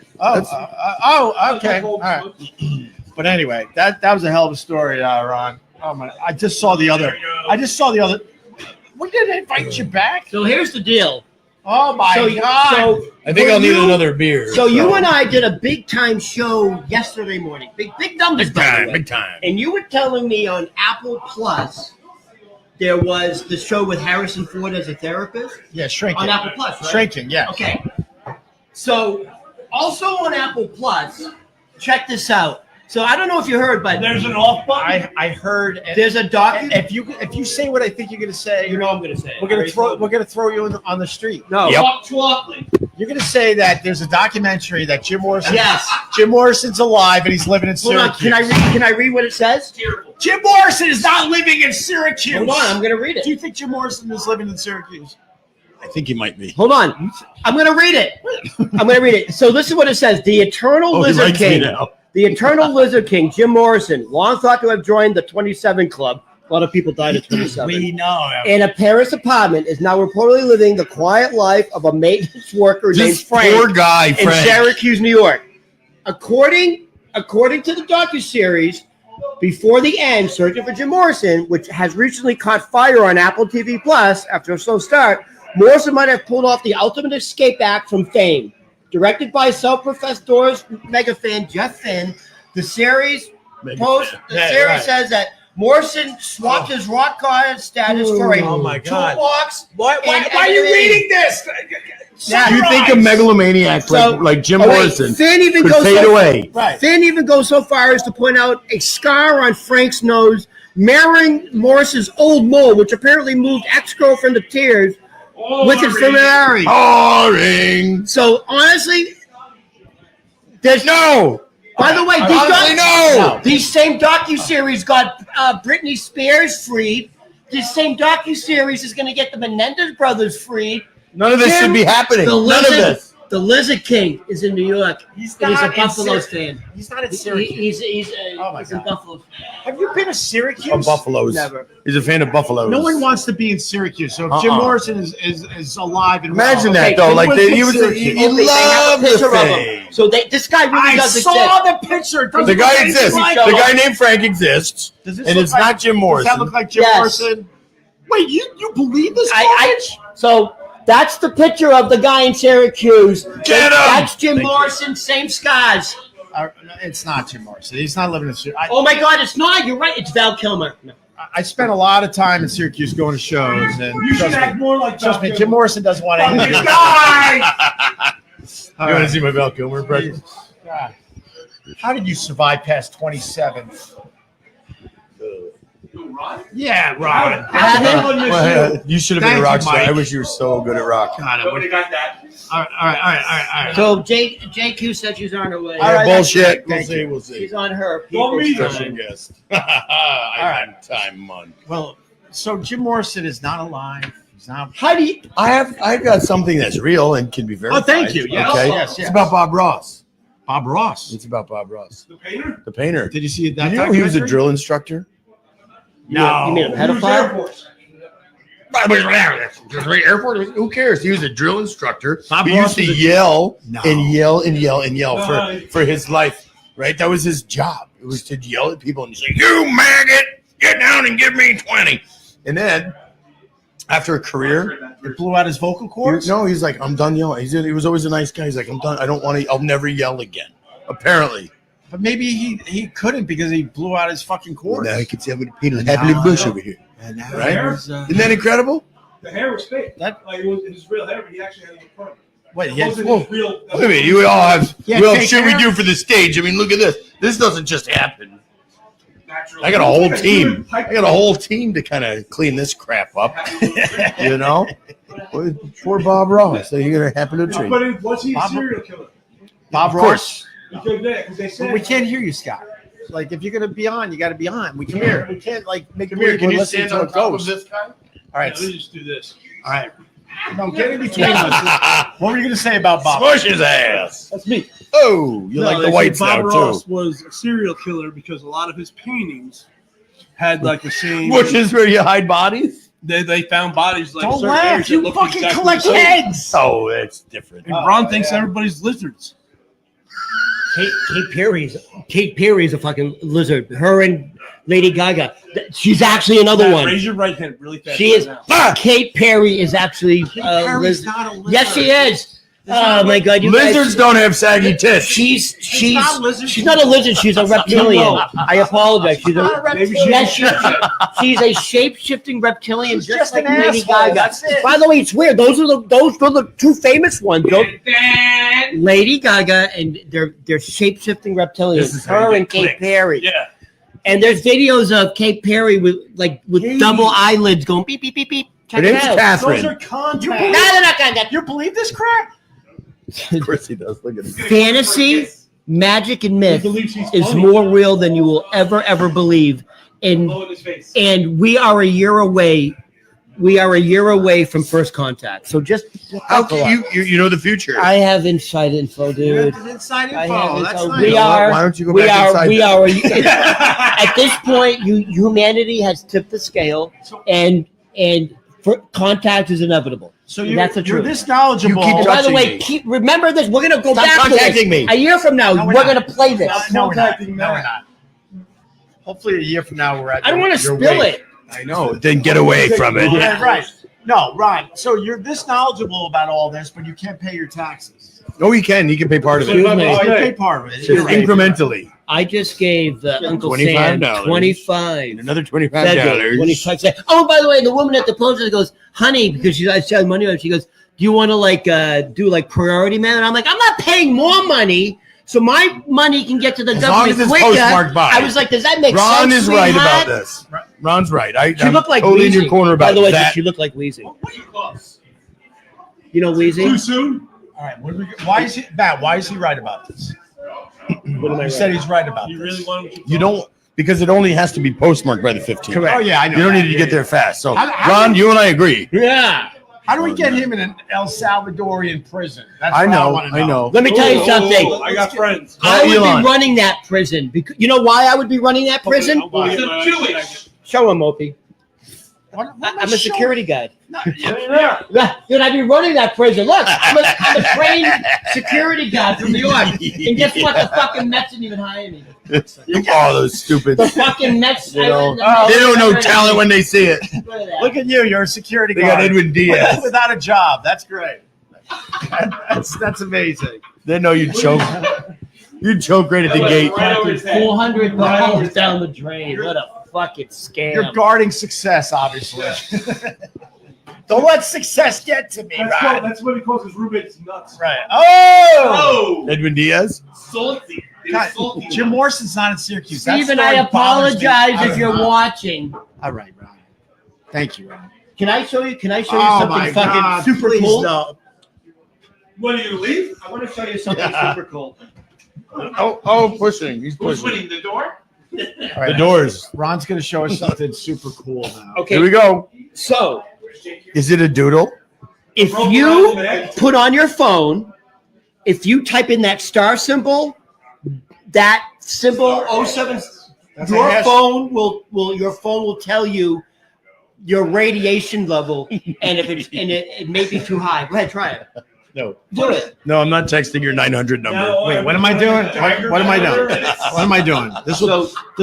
Okay. All right. But anyway, that was a hell of a story, Ron. Oh my! I just saw the other. We didn't invite you back. So here's the deal. Oh my God! So I think were I'll need you- another beer. So you and I did a big time show yesterday morning. Big numbers, Big by the time, way. big time. And you were telling me on Apple Plus there was the show with Harrison Ford as a therapist Yeah, shrinking. on Apple Plus, right? Shrinking. Yeah. Okay. So also on Apple Plus, check this out. So I don't know if you heard, but There's an off button. I heard. there's a docu. If you say what I think you're gonna say, You know I'm going to say it. we're gonna throw you on the street. No. Yep. Talk chocolate. You're gonna say that there's a documentary that Jim Morrison. Yes. Jim Morrison's alive and he's living in Hold on. Syracuse. Can I read what it says? Terrible. Jim Morrison is not living in Syracuse. Hold on. I'm going to read it. Do you think Jim Morrison is living in Syracuse? I think he might be. Hold on. I'm going to read it. I'm going to read it. So this is what it says. The Eternal Oh, he Lizard likes me King. now. The Eternal Lizard King, Jim Morrison, long thought to have joined the 27 Club. A lot of people died at 27. know. In a Paris apartment, is now reportedly living the quiet life of a maintenance worker named This poor Frank guy, in Frank. Syracuse, New York. According to the docuseries, Before the End, Searching for Jim Morrison, which has recently caught fire on Apple TV Plus after a slow start, Morrison might have pulled off the ultimate escape act from fame. Directed by self-professed Doors mega fan Jeff Finn, the series says that Morrison swapped his rock god status for a Oh my God. toolbox. Why and are you everything. reading this? You think a megalomaniac like Jim Morrison Finn even could goes fade so, away? Right. Finn even goes so far as to point out a scar on Frank's nose, mirroring Morrison's old mole, which apparently moved ex-girlfriend to tears with his Ferrari. Boring. So honestly, there's No. By the way, Honestly, no. these same docuseries got Britney Spears freed. This same docuseries is going to get the Menendez brothers freed. None of this should be happening. The None of Lizard, this. the Lizard King is in New York. He's And he's a not in Buffalo Syracuse. fan. He's not in Syracuse. He's Oh my he's in God. Buffalo. Have you been to Syracuse? Of Buffaloes. Never. He's a fan of Buffaloes. No one wants to be in Syracuse. So if Jim Morrison is alive and Imagine well, that though. Okay, Like he he was was. with He Syracuse. They have loved a picture the of him. thing. So this guy really I does saw exist. the picture. Does The it look guy anything exists. like- The guy named Frank exists, Does this and look it's like- not Jim Does Morrison. that look like Jim Yes. Morrison? Wait, you believe this? So that's the picture of the guy in Syracuse. Get him! That's Jim Thank you. Morrison, same scars. It's not Jim Morrison. He's not living in Syracuse. Oh my God, it's not. You're right. It's Val Kilmer. No. I spent a lot of time in Syracuse going to shows, and You should act more like trust me, Val Jim Kilmer. Morrison doesn't want Fuck anything. this guy! All You want right. to see my Val Kilmer impression? God. How did you survive past 27? Yeah, Ron. Well, you should have been a Thank rock you, star. Mike. I wish you were so good at rock. God, Nobody got that. all right. So JQ said she's on her way. All right, Bullshit. We'll thank see. you. We'll see. She's on her. Don't meet her. Special guest. I'm time month. Well, so Jim Morrison is not alive. He's not. How do you? I've got something that's real and can be verified. Oh, thank you. Yes, Okay. yes, yes. It's about Bob Ross. Bob Ross. It's about Bob Ross, The painter? the painter. Did you see that? Did you know he was a documentary? drill instructor? No. You mean a Who's Air pedophile? Force? Airport. Who cares? He was a drill instructor. Bob He Ross used to was a- yell No. and yell and yell and yell No. for his life. Right? That was his job. It was to yell at people and say, "You maggot, get down and give me 20." And then after a career, It blew out his vocal cords. he's like, "I'm done yelling." He was always a nice guy. He's like, "I'm done. I don't want to. I'll never yell again." Apparently. But maybe he couldn't because he blew out his fucking cords. Now he can see I'm going to paint a happy little bush over here. And now Right? he's, Isn't that incredible? The hair was fake. That- Like, it was his real hair, but he actually had it in front. wait, It yeah, wasn't whoa. his real. Wait a minute, you all have Yeah, we all have fake shit we hair. do for the stage. I mean, look at this. This doesn't just happen. Natural. I got a whole team. I got a whole team to kind of clean this crap up. You know, poor Bob Ross. So you're gonna happen to a tree. But was he a Bob- serial killer? Bob Of Ross. course. Because they said. But we can't hear you, Scott. Like if you're gonna be on, you got to be on. We can't. We can't like make Come here. believe Can we're you listening stand to a on top of ghost. this guy? All right, Let me just do this. all right. No, get in between us. What were you gonna say about Bob? Smush his ass. That's me. Oh, you like the they whites said now Bob too. Ross was a serial killer because a lot of his paintings had like the same. Which is where you hide bodies? They found bodies like Don't certain laugh. areas that You looked fucking exactly collect the same. heads. Oh, it's different. And Ron thinks everybody's lizards. Kate Perry's a fucking lizard. Her and Lady Gaga. She's actually another Matt, one. Raise your right hand really fast. She is. right now. Ah! Kate Perry is actually a Harry's lizard. not a lizard. Yes, she is. Oh my God, you Lizards guys. don't have saggy tits. She's not a lizard. she's not a lizard. She's a reptilian. I apologize. She's Not a a reptilian. yes. She's a shape-shifting reptilian, She's just just like an Lady asshole, Gaga. that's it. By the way, it's weird. Those are the two famous ones. Lady Gaga and they're shape-shifting This reptilians. is how you Her get and Kate clicked. Perry. Yeah. And there's videos of Kate Perry with double eyelids going beep beep beep beep. Her Check it name's out. Catherine. Those are contacts. No, they're not contact. You believe this crap? Of course he does. Look at him. Fantasy, magic, and myth believes he's is funny. more real than you will ever believe. Blow in his face. And we are a year away. We are a year away from first contact. So just How can you know the future? I have inside info, dude. Inside I info. have That's info. nice. We You know what? are. Why don't you go We back are. inside We that? are. At this point, humanity has tipped the scale, and for contact is inevitable. So That's the you're truth. this knowledgeable. You keep And by the touching way, me. remember this. We're gonna go Stop back to this. contacting me. A year from now, No, we're we're not. gonna play this. No, we're not. Contacting No, we're Matt. not. Hopefully, a year from now, we're at. I don't want to your spill weight. it. I know. Then get away from it. Yeah, right. No, Ron. So you're this knowledgeable about all this, but you can't pay your taxes. No, he can. He can pay part of Excuse it. me. Oh, you pay part of it. Just incrementally. I just gave Uncle Sam $25. 25. And another $25. Federal, 25 cents. Oh, by the way, the woman at the post office goes, "Honey," because I said money on it. She goes, "Do you want to do priority mail?" And I'm like, "I'm not paying more money, so my money can get to the As long government as it's quicker." postmarked by. I was like, "Does that make Ron sense?" is right sweetheart? about this. Ron's right. She I'm looked like totally in Weezy. your corner By about the way, that. she looked like Weezy. What do you cost? You know, Weezy. Too soon? All right. Why is he, Matt? Why is he right about this? What am I You said right? he's right about You this. really want him to You don't, because it only has to be postmarked by the 15th. Correct. Oh yeah, I know. You don't that. need to get there fast. So, How- Ron, you and I agree. Yeah. How do we get him in an El Salvadorian prison? That's I what know. wanna I know. Let me tell you something. I got friends. I would Elon. be running that prison because you know why I would be running that prison? I'm going to get Some my Jewish. Show him, Opie. What am I I'm a showing? security guard. No, Yeah. Dude, I'd be running that prison. Look, I'm a trained security guard from New York. And guess what? The fucking Mets didn't even hire me. Oh, those stupid. The fucking Mets. You know, the Mets- they don't know talent when they see it. Look at that. Look at you. You're a security They guard. got Edwin Diaz. Without a job. That's great. That's amazing. They know you choke. You choke right at the gate. Right over his head. $400 down the drain. What a fucking scam. You're guarding success, obviously. Don't let success get to me, right? That's what he calls his roommates nuts. Right. Oh! Oh, Edwin Diaz. salty. It God, was salty. Jim Morrison's not in Syracuse. That Steven, story I bothers me. apologize if you're watching. All right, Ron. Thank you, Ron. Can I show you? Can I show you Oh something my fucking God! super Please cool? no. What are you gonna leave? I want to show you something super cool. Oh, pushing. He's Who's pushing. winning the door? All The right, doors. Ron's going to show us something super cool now. Okay, Here we go. so Is it a doodle? if you put on your phone, if you type in that star symbol, that symbol 07, That's a your hash- phone will tell you your radiation level, and if it may be too high. Go ahead, try it. No. Do it. No, I'm not texting your 900 number. Wait, what am I doing? What am I doing? What am I doing? This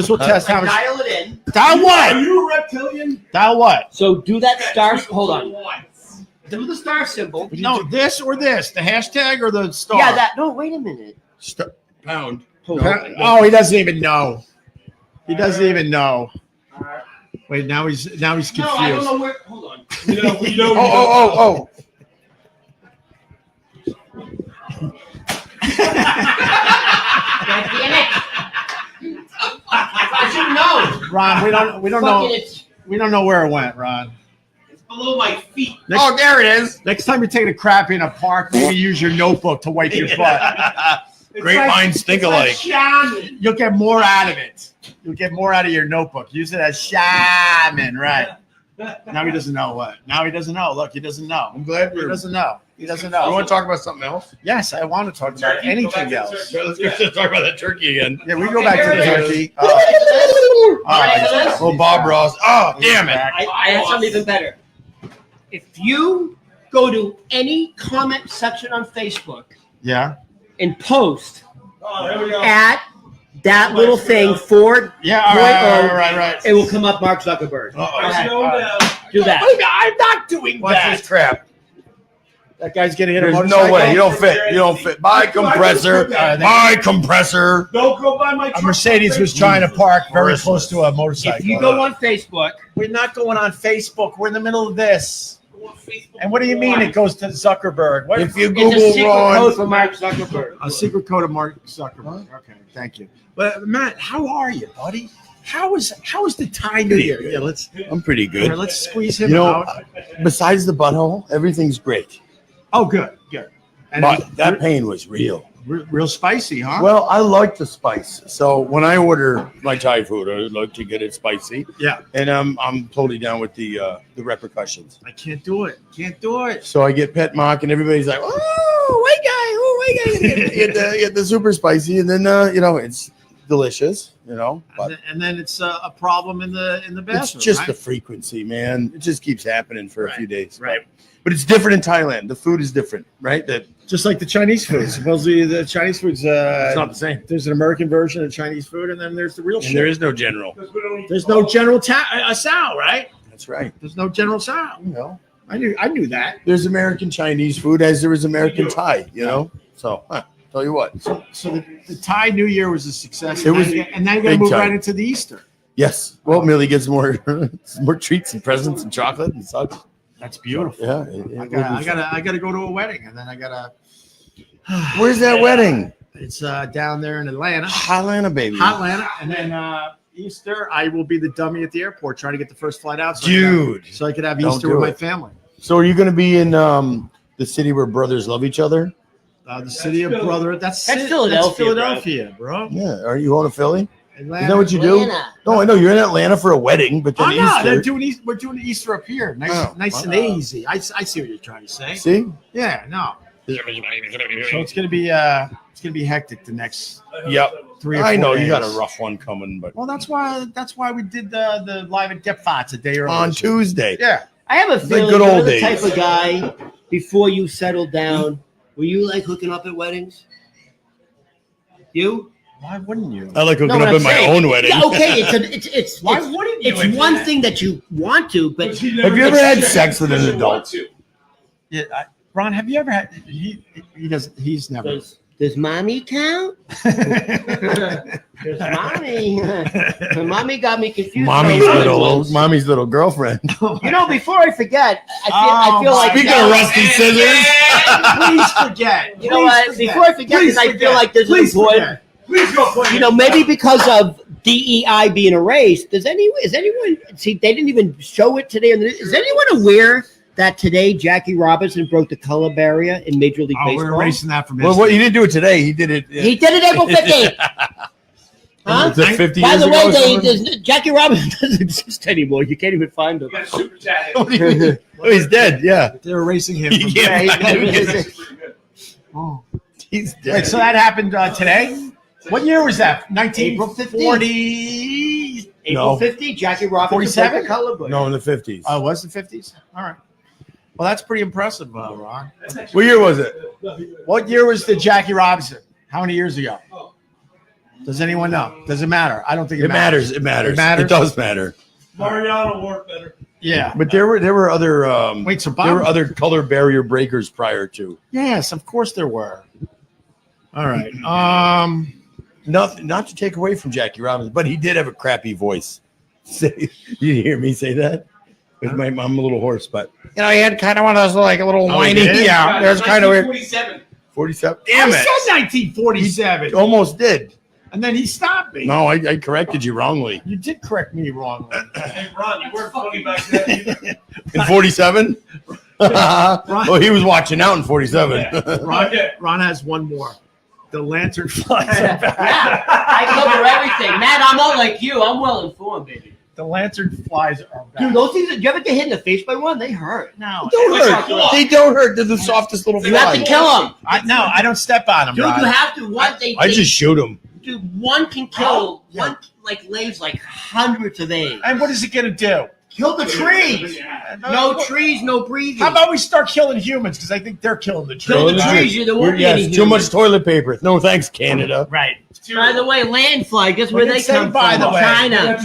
will test how much. Dial it in. Dial Are what? you a reptilian? Dial what? So do that star. Hold on. Do the star symbol. No, this or this. The hashtag or the star? Yeah, that. No, wait a minute. Pound. Hold on. Oh, he doesn't even know. He doesn't even know. Wait, now he's confused. No, I don't know where. Hold on. We know. Oh. God damn it! I should know. Ron, we don't Fucking know it's. we don't know where it went, Ron. It's below my feet. Oh, there it is. Next time you're taking a crap in a park, maybe use your notebook to wipe your butt. Great minds think alike. You'll get more out of it. You'll get more out of your notebook. Use it as shaman, right? Now he doesn't know what. Now he doesn't know. Look, he doesn't know. I'm glad He we're. doesn't know. He doesn't You know. want to talk about something else? Yes, I want to talk about Turkey? anything Go back to else. turkey. Let's talk about that turkey again. Yeah, we go back to the Here it is. turkey. Ready for this? Oh, Bob Ross. Oh, damn it. I have something even better. If you go to any comment section on Facebook Yeah. and post Oh, here we go. at that little thing forward, Yeah. All right. it will come up Mark Zuckerberg. Press no down. Do that. I'm not doing Watch this crap. That guy's getting hit a There's motorcycle. no way. You don't fit. You don't fit. My compressor. My compressor. Don't go by my A truck. Mercedes was trying to park very close to a motorcycle. If you go on Facebook, We're not going on Facebook. We're in the middle of this. And what do you mean it goes to Zuckerberg? What? If you it's a Google secret code Ron, for Mark Zuckerberg. A secret code of Mark Zuckerberg. Okay, thank you. But Matt, how are you, buddy? How is the Thai New Year? Yeah, let's I'm pretty good. let's squeeze him You know, out. besides the butthole, everything's great. Oh, good. And But that pain was real. real spicy, huh? Well, I like the spice. So when I order my Thai food, I like to get it spicy. Yeah. And I'm totally down with the repercussions. I can't do it. Can't do it. So I get pet mock, and everybody's like, "Oh, white guy, get the super spicy," and then it's delicious, But And then it's a problem in the bathroom. it's just right? the frequency, man. It just keeps happening for a few days. right. But it's different in Thailand. The food is different, right? That Just like the Chinese food. Supposedly the Chinese food's it's not the same. there's an American version of Chinese food, and then there's the real And shit. there is no general. There's no General Tsao, right? That's right. There's no General Tsao. I knew that. There's American Chinese food as there is American Thai, So, tell you what. So the Thai New Year was a success. It was and now you're gonna big move time. right into the Easter. Yes. Well, Millie gets more more treats and presents and chocolate and such. That's beautiful. Yeah. I gotta go to a wedding, and then I gotta. Where's that wedding? It's down there in Atlanta, Atlanta, baby. Atlanta, and then Easter I will be the dummy at the airport trying to get the first flight out. So Dude. so I could have Don't Easter do with my it. family. So are you going to be in The city where brothers love each other. The city of brother. That's Philadelphia, That's Philadelphia, bro. Yeah. Are you going to Philly? Atlanta. Is that what you do? Atlanta. No, I know you're in Atlanta for a wedding, but then Oh no, Easter. they're doing we're doing Easter up here. Nice, Oh, nice and wow. easy. I see what you're trying to say. See? Yeah, no. So it's gonna be hectic the next Yep. 3 or 4 I know days. you got a rough one coming, but Well, that's why we did the live at Gebhards a day earlier. on Tuesday. Yeah. I have a The feeling good you're old the days. type of guy. Before you settled down, were you like hooking up at weddings? You? Why wouldn't you? I like hooking No, what up I'm at my saying- own wedding. Yeah, okay. It's Why wouldn't you? it's one thing that you want to, but Have you ever had sex with an adult? Yeah, Ron, have you ever had? He doesn't. He's never. does mommy count? Does mommy? Mommy got me confused. Mommy's little girlfriend. You know, before I forget, I feel like Speaking of rusty scissors, Please forget. you know what? Before I forget, because I feel like there's an important. Please go play. You know, maybe because of DEI being erased, is anyone see? They didn't even show it today. Is anyone aware that today Jackie Robinson broke the color barrier in Major League Oh, Baseball? we're erasing that from well, history. he didn't do it today. He did it. He did it April 15th. Huh? Was it 50 By years the ago or way, something? Jackie Robinson doesn't exist anymore. You can't even find him. You got super chat. Oh, he's dead. Yeah, They're erasing him. You From can't Yeah, find him. Oh. He's dead. Wait, so that happened today? What year was that? April 1940. April No. 15th, Jackie Robinson 47? broke the color barrier. No, in the 50s. Oh, it was the 50s? All right. Well, that's pretty impressive, Ron. What year was it? What year was the Jackie Robinson? How many years ago? Does anyone know? Does it matter? I don't think It matters. It matters. It matters? It does matter. Mariano worked better. Yeah. But there were other Wait, so there were Bob? other color barrier breakers prior to. Yes, of course there were. All right. Not to take away from Jackie Robinson, but he did have a crappy voice. You hear me say that? I'm a little hoarse, but he had kind of one of those like a little whiny. did? Yeah, there's kind of weird. 47. 47. Damn I it! said 1947, Almost did. and then he stopped me. No, I corrected you wrongly. You did correct me wrong. Hey, Ron, you weren't funny back then. In 47? Well, he was watching out in 47. Ron has one more. The lantern flies are back. Yeah, I cover everything. Matt, I'm not like you. I'm well informed, baby. The lantern flies are back. Dude, those things, do you ever get hit in the face by one? They hurt. No, Don't hurt. They don't hurt. They're the softest little You have to fly. kill them. I don't step on them. Dude, Ron. you have to. I just shoot them. Dude, one can kill. Yeah. One, like, lays like hundreds of eggs. And what is it gonna do? Kill the trees. No trees, no breathing. How about we start killing humans? Because I think they're killing the trees. Kill the trees, there won't be any Yes, too humans. much toilet paper. No thanks, Canada. Right. By the way, landfly, guess We where didn't they say come by from? the way. China.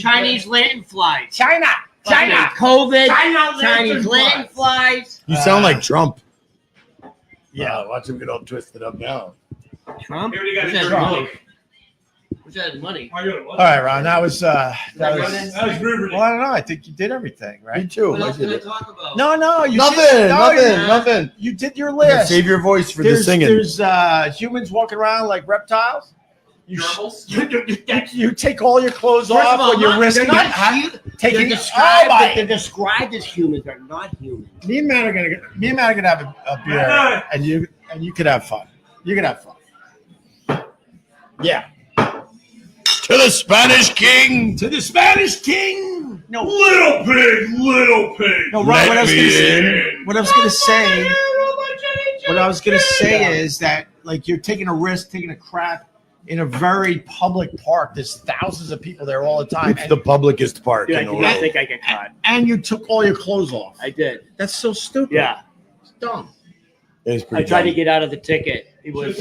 Chinese landflies. China. COVID. China Chinese landflies. landflies. You sound like Trump. Yeah. Watch him get all twisted up now. Trump? He already got Who's his that drink. money? Who's that money? All right, Ron. That was. That was rude. Well, I don't know. I think you did everything, Me right? too. What I else did can I it. talk about? No. You Nothing. did- no, Nothing. You did your list. Save your voice for the singing. There's humans walking around like reptiles. You take all your clothes First off of all, when you're they're risking not taking. they're described as humans. They're not humans. Me and Matt are gonna have a beer, and you could have fun. You could have fun. Yeah. To the Spanish King. To the Spanish King. No, Little pig, little pig. no, Ron. Let me What I was gonna say is that like you're taking a risk, taking a crap in a very public park. There's thousands of people there all the time, It's the publicest park Dude, I in the did not world. think I get caught. and you took all your clothes off. I did. That's so stupid. Yeah. It's dumb. It's I pretty tried to dumb. get out of the ticket. He was,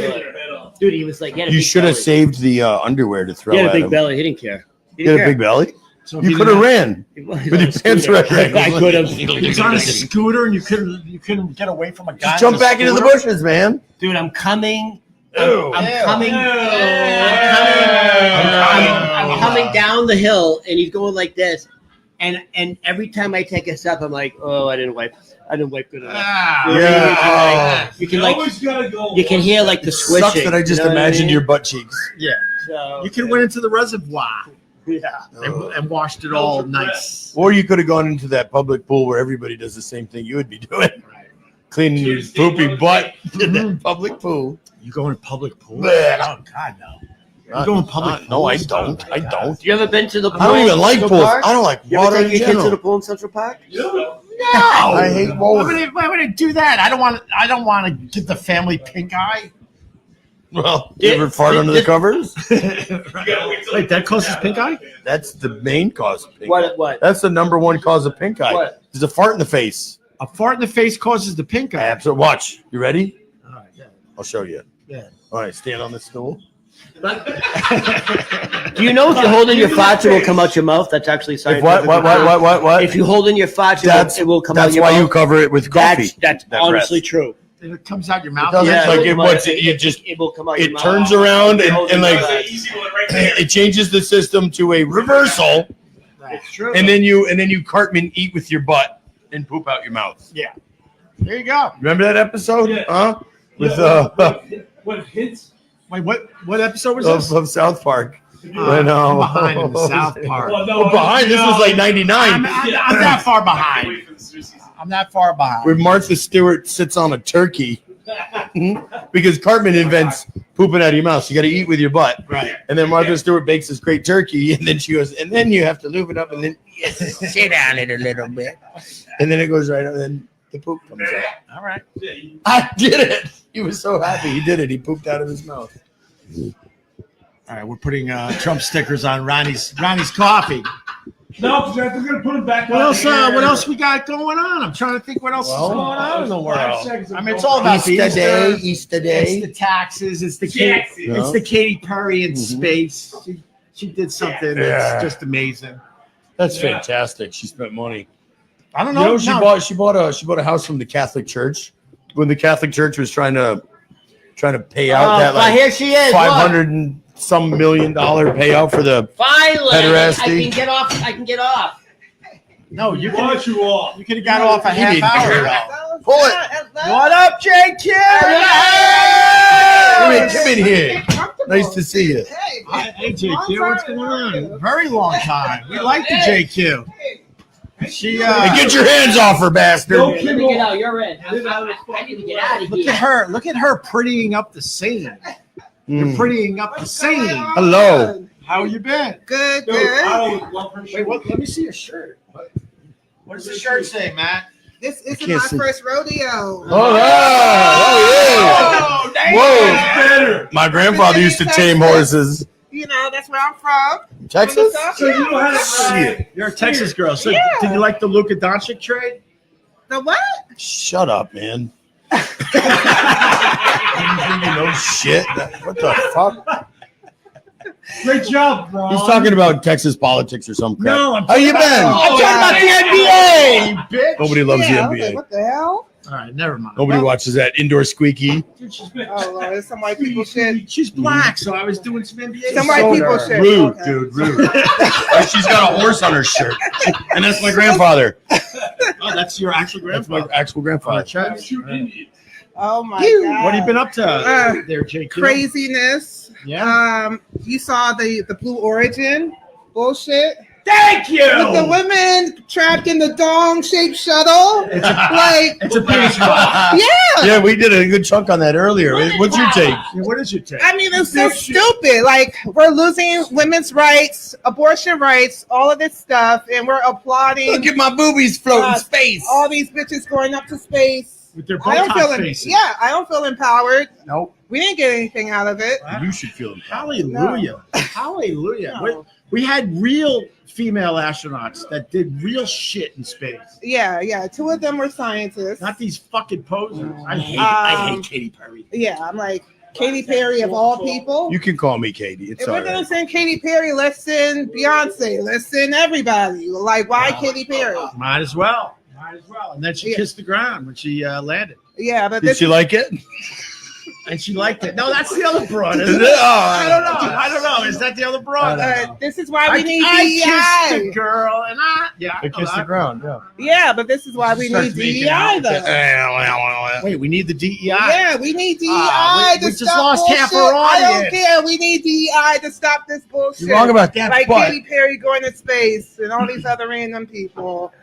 dude, he was like, he had a You big should have belly. saved the underwear to throw He had a at big him. belly. He didn't care. He You didn't had a big belly? So if You could have ran. With With your pants right. I could have. He's on a scooter and you couldn't get away from a guy. Just jump on a back into the scooter? bushes, man. Dude, I'm coming. Ew. I'm coming. Ew. I'm coming down the hill, and he's going like this. And every time I take a step, I'm like, oh, I didn't wipe good enough. Ah. You can like, Always gotta go. you can hear like the swishing. Sucks that I just you know what imagined mean? your butt cheeks. Yeah. So You could went into the reservoir. Yeah, and washed it all nice. Or you could have gone into that public pool where everybody does the same thing you would be doing. Right. Cleaning your poopy butt in that public pool. You go in public pool? Blech. Oh God, no. You go in public No, I pools? don't. Oh, my I God. don't. You ever been to the pool? I don't even like Central pools. Park? I don't like You ever water in take your kids to the general. pool in Central Park? No, I hate Why water. would I do that? I don't want to give the family pink eye. Well, you ever fart under the covers? Wait, that causes pink eye? That's the main cause of pink eye. What? That's the number one cause of pink eye. What? There's a fart in the face. A fart in the face causes the pink eye. Absolutely. Watch. You ready? All right, yeah. I'll show you. Yeah. All right, stand on the stool. Do you know if you hold in your farts, it will come out your mouth? That's actually If scientific. what? If you hold in your farts, That's it will come out That's your why mouth. you cover it with coffee. That's That honestly rest. true. And it comes out your mouth. doesn't, Yeah, like, it it might- what's it- you just- it will come out your It mouth. turns around Hold and in like your That's farts. the easy one right there. it changes the system to a reversal, It's true. and then you Cartman eat with your butt and poop out your mouth. Yeah. There you go. Remember that episode? Yeah. Huh? With What hits? Wait, what episode was this? of South Park. I'm behind in the South Park. Well, no, Oh, behind. This was like '99. I'm that far behind. I'm that far behind. Where Martha Stewart sits on a turkey because Cartman invents pooping out of your mouth. So you got to eat with your butt. Right. And then Martha Stewart bakes this great turkey, and then she goes, and then you have to lube it up, and then you sit on it a little bit, and then it goes right up, and then the poop comes out. All right. I did it. He was so happy. He did it. He pooped out of his mouth. All right. We're putting Trump stickers on Ronnie's coffee. No, because they're going to put it back What on else? here. What else we got going on? I'm trying to think what else Well, is going on in the 5 world. seconds of I mean, it's going all on. about the Easter. Easter It's the taxes. It's the Katy, Taxes. it's the Katy Perry in Mhm. space. She did something Yeah. that's just amazing. That's Yeah. fantastic. She spent money. I don't You know. know, she bought a house from the Catholic Church when the Catholic Church was trying to pay out that like here she is. $500 and some $1 million payout for the Finally, Pederasty. I can get off. I can get off. No, you could Watch you all. you could have got off a You half didn't hour hear ago. Pull it. What up, JQ? Come in here. Nice to see you. Hey, JQ, what's going on? Very long time. We like the JQ. She Hey, get your hands off her, bastard. No. Let me get out. You're in. I need to get out of look here. at her. Look at her prettying up the scene. You're Mm. prettying up the scene. Hello. How you been? Good, Dude, good. I don't love her Wait, shit. what? Let me see your shirt. What does the shirt say, Matt? This isn't can't my see. first rodeo. Oh, yeah. Oh, damn. Whoa. Better. My grandfather used to tame horses. You know, that's where I'm from. Texas? So you know how to Shit. You're a Texas girl. So Yeah. did you like the Luka Doncic trade? The what? Shut up, man. You know shit. What the fuck? Great job, bro. He's talking about Texas politics or some crap. No, I'm How you been? I'm talking about the NBA, you bitch. Nobody loves Yeah, I the was like, NBA. what the hell? All right, never mind. Nobody watches that indoor squeaky. Oh, Lord, it's some white people shit. She's black, so I was doing some NBA. Some white So- people shit. Rude, Okay. dude, rude. She's got a horse on her shirt. And that's my grandfather. Oh, that's your actual That's my grandfather. actual grandfather. Check. shoot Indians. Oh, my God. What have you been up to there, JQ? Craziness. Yeah. You saw the Blue Origin bullshit. Thank you. With the women trapped in the dong-shaped shuttle. It's a, Like, it's a penis ball. yeah. Yeah, we did a good chunk on that earlier. What's your take? Yeah, what is your take? I mean, it's so stupid. Like, we're losing women's rights, abortion rights, all of this stuff, and we're applauding Look at my boobies floating in space. all these bitches going up to space. With their I don't feel Botox faces. yeah, I don't feel empowered. Nope. We didn't get anything out of it. You should feel it. Hallelujah. Hallelujah. No. We had real female astronauts that did real shit in space. Yeah. Two of them were scientists. Not these fucking posers. I hate Um, Katy Perry. Yeah, I'm like Katy Perry of all people. You can call me Katy. It's If all we're gonna right. send Katy Perry, let's send Beyonce. Let's send everybody. Like, why Katy Perry? Might as well. Might as well. And then she Yeah. kissed the ground when she landed. Yeah, but Did this you like it? And she liked it. No, that's the other broad. Isn't Is it? it? Oh, I don't know. I don't know. Is that the other broad? This is why we need I kissed the DEI. girl, and I kissed the ground. Yeah. Yeah, but this is why we need DEI, though. Wait, we need the DEI. Yeah, we need DEI we to just stop lost bullshit. half our I don't audience. care. We need DEI to stop this bullshit. You're wrong about that. Like but Katy Perry going to space and all these other random people.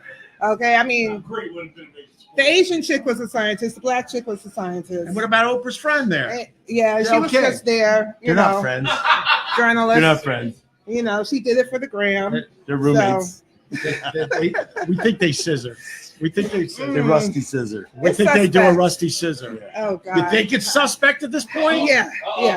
Okay, I mean, the Asian chick was a scientist. The black chick was a scientist. And what about Oprah's friend there? Yeah, she was okay. just there. they're not friends. Journalist. They're not friends. You know, she did it for the gram. They're roommates. We think they scissor. We think they scissor. They're rusty scissor. We It's think they do a suspect. rusty scissor. Oh God. You think it's suspect at this point? Yeah,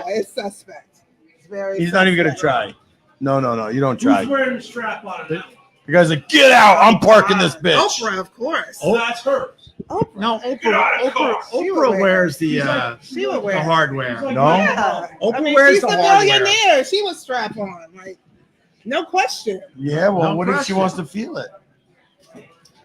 it's suspect. It's very. He's not even gonna suspect. try. No, you don't try. Who's wearing the strap on it? The guy's like, get out! I'm parking this bitch. Oprah, of course. Oh, that's hers. Oprah. No, Get out of the car. Oprah wears the She would wear. the hardware. Like, No? Yeah. Oprah I mean, wears she's the a hardware. millionaire. She was strap on, like, no question. Yeah, well, No what if she pressure. wants to feel it?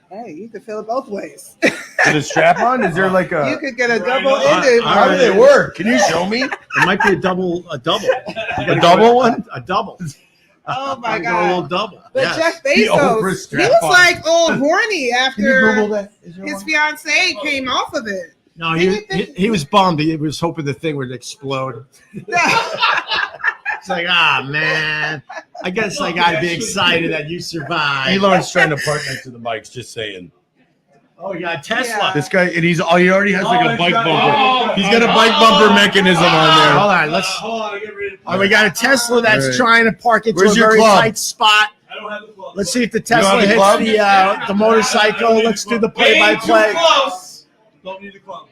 Hey, you can feel it both ways. With a strap on? Is there like You a? could get a Right. double-ended. How do they work? Can you show me? It might be a double. A double one? A double. Oh my A little God! double. But Yes. Jeff The Oprah Bezos, he strap was on. like all horny Can you Google after that? Is there his one? fiance came off of it. No, he was bummed. He was hoping the thing would explode. It's like, man, I guess I gotta be excited that you survived. Elon's trying to park next to the mics. Just saying. Oh, you got Tesla. Yeah. This guy, and he already has like a bike bumper. Oh, He's got a bike bumper mechanism on Hold there. on, let's. Hold on, I get ready to Oh, we got a Tesla that's All right. trying to park into Where's a your very club? tight spot. I don't have the glove. Let's see if the don't Tesla have the club? hits the motorcycle. Let's do the play-by-play. Too close. Don't need the glove.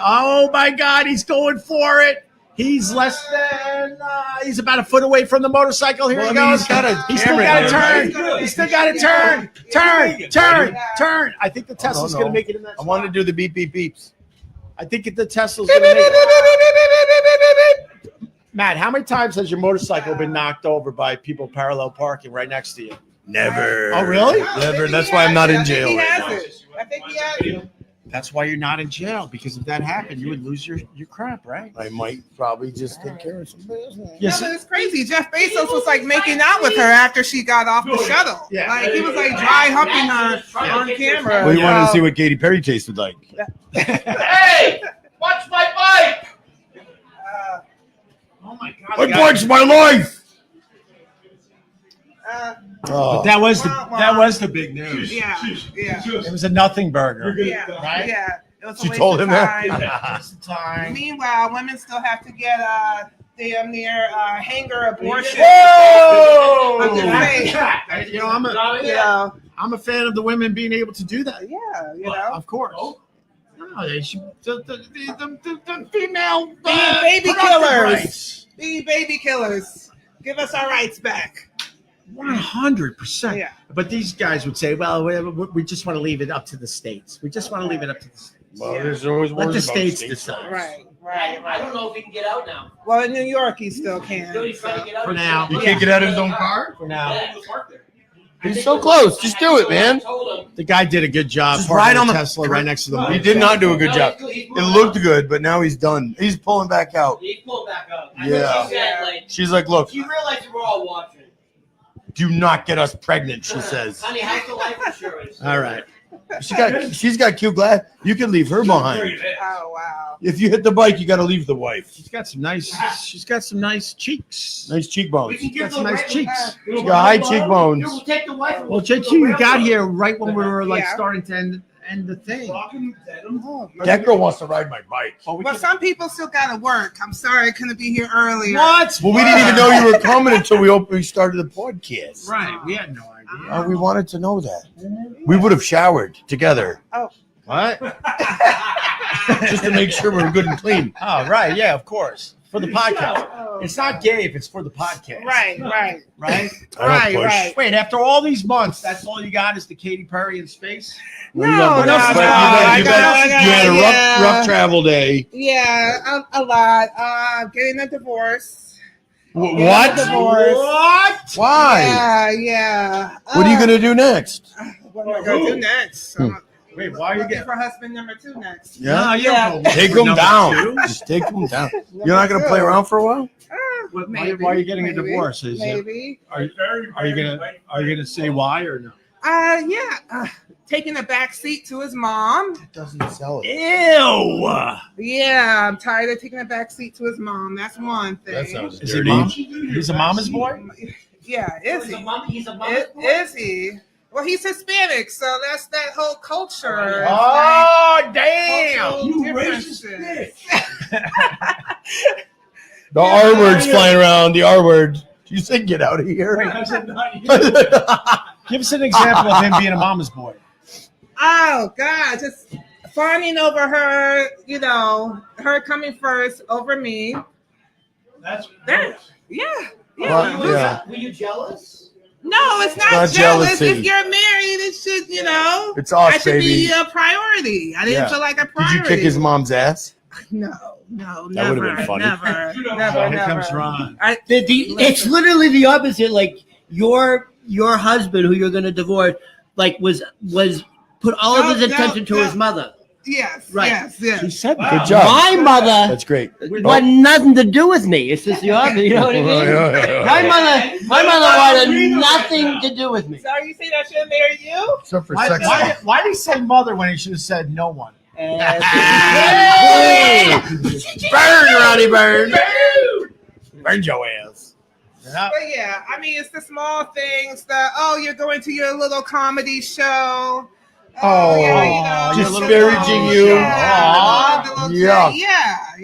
Oh my God, he's going for it. He's less than. He's about a foot away from the motorcycle. Here Well, he I mean, goes. he's got a He's still camera got to in turn. there, right? He's still got to turn. Turn. I think the Tesla's no. going to make it in that. I wanted to do the beep beep beeps. I think the Tesla's going to make it. Matt, how many times has your motorcycle been knocked over by people parallel parking right next to you? Never. Oh, really? Never. That's why I'm not in jail right now. I think he has it. That's why you're not in jail, because if that happened, you would lose your crap, right? I might probably just take care of some business. Yes. No, but it's crazy. Jeff Bezos was like making out with her after she got off the shuttle. Yeah. Like he was like dry humping her on camera. Well, you wanted to see what Katy Perry tasted like. Hey, watch my bike. Oh my God. My bike's my life. But that was the big news. Yeah, yeah, It was a nothing burger. yeah, Right? yeah. It was a She waste told of him that? time. Just the time. Meanwhile, women still have to get damn near hanger abortion. Whoa! I'm just saying. You know, You know, I'm a fan of the women being able to do that. yeah, you know. Of course. No, they should, the female Being baby productive killers. rights. Being baby killers. Give us our rights back. 100%. Yeah. But these guys would say, well, we just want to leave it up to the states. We just want to leave it up to the states. Well, there's always Let the words about states states. decide. Right, I right. don't know if we can get out now. Well, in New York, he still can. Billy's trying to get out. For now. You can't get out of his own car? For now. Yeah, he was parked there. He's so close. Just do it, man. I told him. The guy did a good job Just parking ride on the the- Tesla right next to the He did not do a good job. He's It looked good, but now he's done. He's pulling back out. He pulled back up. Yeah. She said, like, She's like, look, she realized we were all watching. do not get us pregnant, she says. Honey, how's the life insurance? All right. She's got cute glass. You can leave her behind. Oh, wow. If you hit the bike, you got to leave the wife. She's got some nice cheeks. Nice cheekbones. We can She's got give some the nice right- cheeks. She's got high Here, cheekbones. we'll take the wife. Well, JQ, you got here right when we were like Yeah. starting to end the thing. Oh, That girl wants to ride my bike. well, some people still gotta work. I'm sorry I couldn't be here earlier. What? Well, we didn't even know you were coming until we started the podcast. Right. We had no idea. We wanted to know that. We would have showered together What? just to make sure we're good and clean. Oh, right. Yeah, of course. For the podcast. Oh. It's not gay if it's for the podcast. Right. Right? I don't Right, push. right. Wait, after all these months, that's all you got is the Katy Perry in space? Well, you No, got- no, but no, you I had a got- rough travel day. Yeah, a lot. Getting a divorce. What? Divorce. What? Why? Yeah, yeah. What are you gonna do next? What am I gonna do next? Wait, why are you looking getting? for husband number 2 next? Yeah. Yeah. Take them down. Just take them down. You're not going to play around for a while? Why are you getting a divorce? Is it? Maybe. Are you gonna say why or no? Yeah. Taking a back seat to his mom. It doesn't sell it. Ew. Yeah, I'm tired of taking a back seat to his mom. That's one thing. That sounds Is he dirty. mom? He's a mama's boy. Yeah, is He's a he? mama. He's a mama. Is he? Well, he's Hispanic, so that's that whole culture. Oh damn! Cultural You racist differences. The R word's flying around. The R word. You said get out of here. I said not you. Give us an example of him being a mama's boy. Oh God, just fawning over her. You know, her coming first over me. That's That, yeah. Well, yeah. Were you jealous? No, it's not, Not jealous. jealousy. If you're married, it should, you know, It's us, I should baby. be a priority. I didn't Yeah. feel like a Did priority. you kick his mom's ass? No, That never, would've been funny. never, Oh, never, here comes never. Ron. It's literally the opposite. Like your husband, who you're going to divorce, like was put all of his No, attention to no. his mother. Yes, Right. yes, yes. She said Good job. My mother That's great. wanted nothing to do with me. It's just the opposite. You know what I mean? Yeah. My mother wanted nothing to do with me. So you say that should marry you? Except for Why sex. did he say mother when he should have said no one? Hey! Burn, Ronnie, burn. Burn your ass. Yeah. But yeah, I mean, it's the small things. You're going to your little comedy show. Oh, yeah, just the disparaging little- you. Yeah, the little Yeah. thing.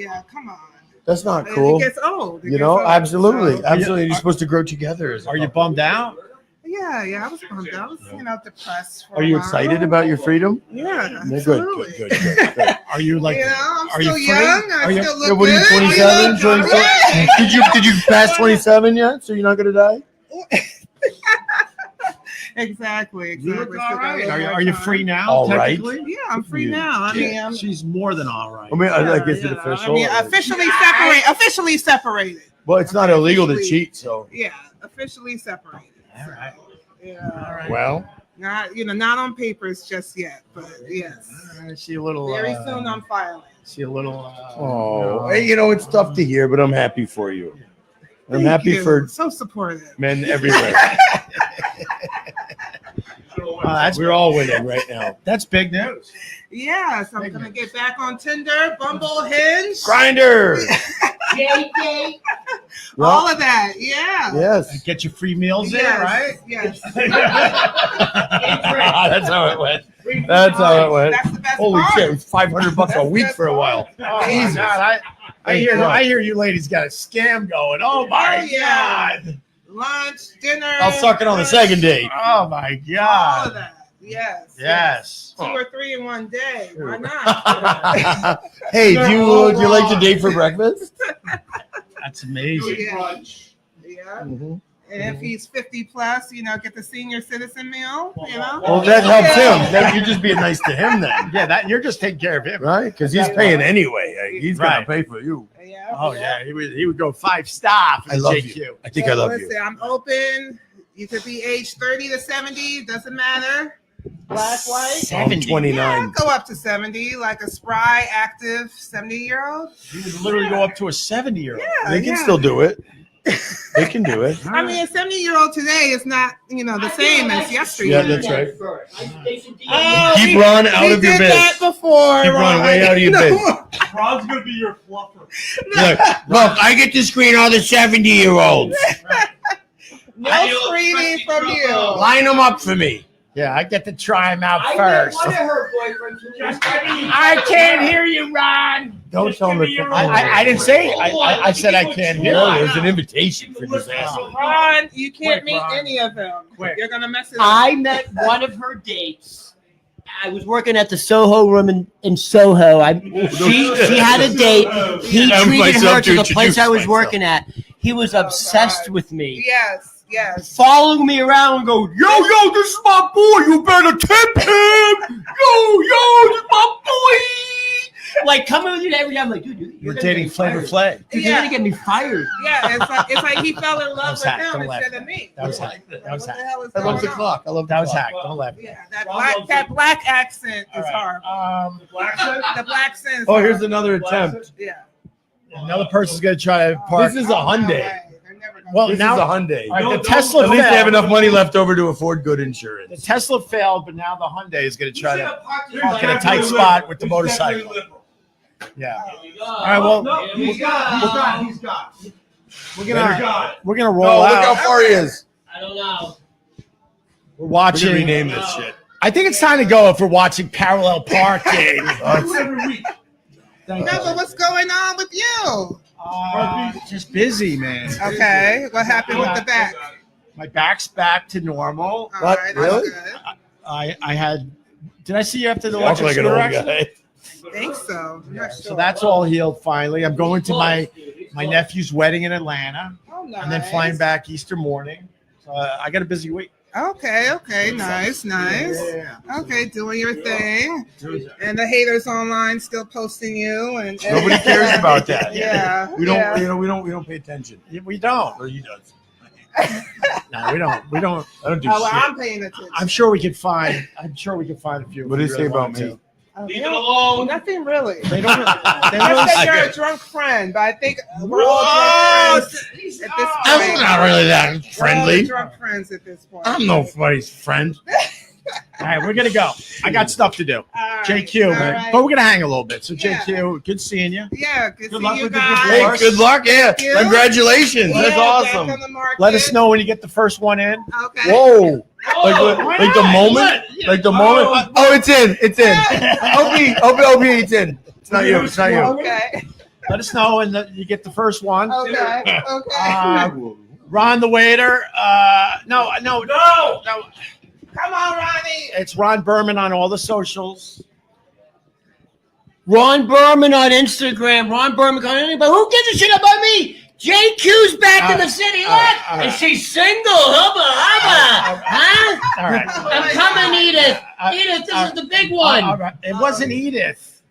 Yeah, come on. That's not It cool. gets old. It You gets know, old, absolutely. so- Absolutely. You're supposed to grow together. Are you bummed out? Yeah, I was bummed. I was, depressed. For Are a you while. excited about your freedom? Yeah, Yeah, absolutely. Good. Are you like? You know, I'm are you still free? young. Are I you- still look Yeah, what are you, good. 27? 27? Yeah. Did you pass 27 yet? So you're not gonna die? Exactly. You look Still all got a right. little Are more you time. free now? All right. technically? Yeah, I'm free You now. I mean, I'm She's more than all right. I mean, I guess it's yeah, official. I mean, officially separated. Well, it's not illegal to officially- cheat, so. Yeah, officially separated. All right. Yeah. All right. Well, Not on papers just yet, but yes. I see a little. Very soon I'm filing. See a little. oh, hey, it's tough to hear, but I'm happy for you. I'm Thank happy you. for So supportive. men everywhere. We're all winning right now. That's big news. Yes, I'm gonna get back on Tinder, Bumble, Hinge, Grinder. JJ. all of that. Yeah. Yes. Get your free meals Yes, in, right? Yes. That's how it went. That's how it went. That's the best Holy part. shit! It was $500 a week for a while. Oh my God! I hear you ladies got a scam going. Oh my Oh, yeah. God! Lunch, dinner. I'll suck it on the second date. Oh my All of God! that. Yes. Yes. 2 or 3 in one day. Why not? Hey, do you like to date for breakfast? That's amazing. Yeah. Yeah. And if he's 50 plus, get the senior citizen meal, Well, that helps him. You're just being nice to him then, Yeah, you're just taking care of him, right? Because he's paying anyway. He's gonna Right. pay for you. Yeah. Oh yeah, he would go 5-star for I love JQ. you. I think I love Listen, you. I'm open. You could be age 30 to 70, doesn't matter. Black, white. I'm 29. Yeah, go up to 70, like a spry, active 70-year-old. He would literally go up to a 70-year-old. Yeah, They can yeah. still do it. They can do it. I mean, a 70-year-old today is not, the same as yesterday. Yeah, that's right. Oh, Keep we- Ron out we of your did bed. that before. Keep Ron way out of your bed. Ron's gonna be your fluffer. Look, I get to screen all the 70-year-olds. No screening from you. Line them up for me. Yeah, I get to try him out I met first. one of her boyfriends. I can't hear you, Ron. Don't tell them to I didn't say it. I said I can't hear. No, there's an invitation for this asshole. Ron, you can't Quick, meet Ron. any of them. Quick. You're gonna mess it up. I met one of her dates. I was working at the Soho room in Soho. She had a date. He I'm treated myself her to to the place introduce I was myself. working at. He was obsessed with me. Yes. Following me around and go, yo, this is my boy. You better tip him. Yo, this is my boy. like coming with you every day. I'm like, dude, You're gonna get dating me Flavor fired. Flav. Dude, you're gonna get me fired. Yeah, it's like he fell in love was with hack. them Don't laugh. instead of me. That was hack. Like, That was what the hack. hell is I love the going on? clock. I love the That was clock. hack. Don't laugh. Yeah, that black accent is hard. Black accent? The black accent. Is Oh, here's hard. another attempt. Yeah. Another person's gonna try to park. This is a Hyundai. They're never gonna Well, This now is a Hyundai. all right, No, the Tesla At least they have failed. enough money left over to afford good The insurance. Tesla failed, but now the Hyundai is going to try to He's park in a tight definitely spot liberal. with the He's motorcycle. definitely liberal. Yeah, All right, well, No, Here we he's got. go. He's got. we're He's gonna got. we're gonna Oh, roll look how out. far he is. I don't know. We're We watching. should rename this shit. I think it's time to go if we're watching parallel parking. Every week. Thank No, you. but what's going on with you? Just busy, man. Okay, what happened with the back? My back's back to normal. All What? right, Really? that's good. I had. Did I see you after the Walk electric like an scooter old accident? guy. I think so. I'm not sure. So that's all healed finally. I'm going to my nephew's wedding in Atlanta, Oh, nice. and then flying back Easter morning. So I got a busy week. Okay, nice. Yeah. Okay, doing your thing. And the haters online still posting you and Nobody cares about that. Yeah. We don't. yeah. You know, we don't pay attention. We don't. Or he does. No, we don't. We don't. I don't do Oh, well, shit. I'm paying attention. I'm sure we could find. I'm sure we could find a few. What if did we he say really about wanted me? Oh, Leave they it don't- alone. Nothing really. to. They don't. They I said don't you're a drunk friend, but I think we're all drunk friends at this point. I'm not really that We're all friendly. drunk friends at this point. I'm nobody's friend. All right, we're gonna go. I got stuff to do. All right, JQ, all man. right. But we're gonna hang a little bit. So Yeah. JQ, good seeing you. Yeah, good Good see luck you with the guys. Hey, divorce. good luck. Yeah. Thank you. Congratulations. That's Yeah, back awesome. on the market. Let us know when you get the first one in. Okay. Whoa. Oh, Like the moment? Like the moment? Oh, it's in. It's in. Opie, it's in. It's not you. It's not you. Okay. Let us know when you get the first one. Okay. Okay. Ron the waiter. No. Come on, Ronnie. It's Ron Berman on all the socials. Ron Berman on Instagram. Ron Berman on anybody. Who gives a shit about me? JQ's back in the city. Look, and she's single. Hubba. Huh? All right. I'm coming, Edith. Edith, this is the big one. All right. It wasn't Edith.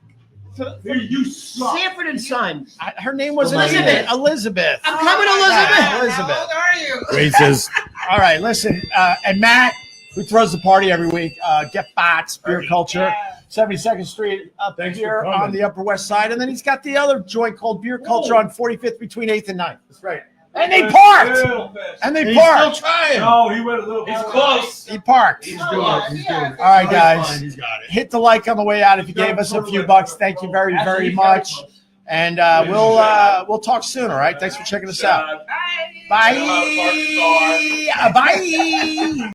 You suck. Sanford and Son. Her name wasn't Elizabeth. Edith. Elizabeth. I'm coming, Oh, my Elizabeth. God. Elizabeth. How old are you? Racist. All right, listen. And Matt, who throws the party every week, Gebhards Beer Culture, 72nd Street up Thanks for here coming. on the Upper West Side. And then he's got the other joint called Beer Culture on 45th between 8th and 9th. That's right. And they parked. Little And they He's still parked. trying. No, he went a little. It's close. He parked. He's doing it. He's doing it. All right, guys. He's got it. Hit the like on the way out if you gave us a few bucks. Thank you very, very much. And we'll talk soon, all right? Thanks for checking us out. Bye. Bye.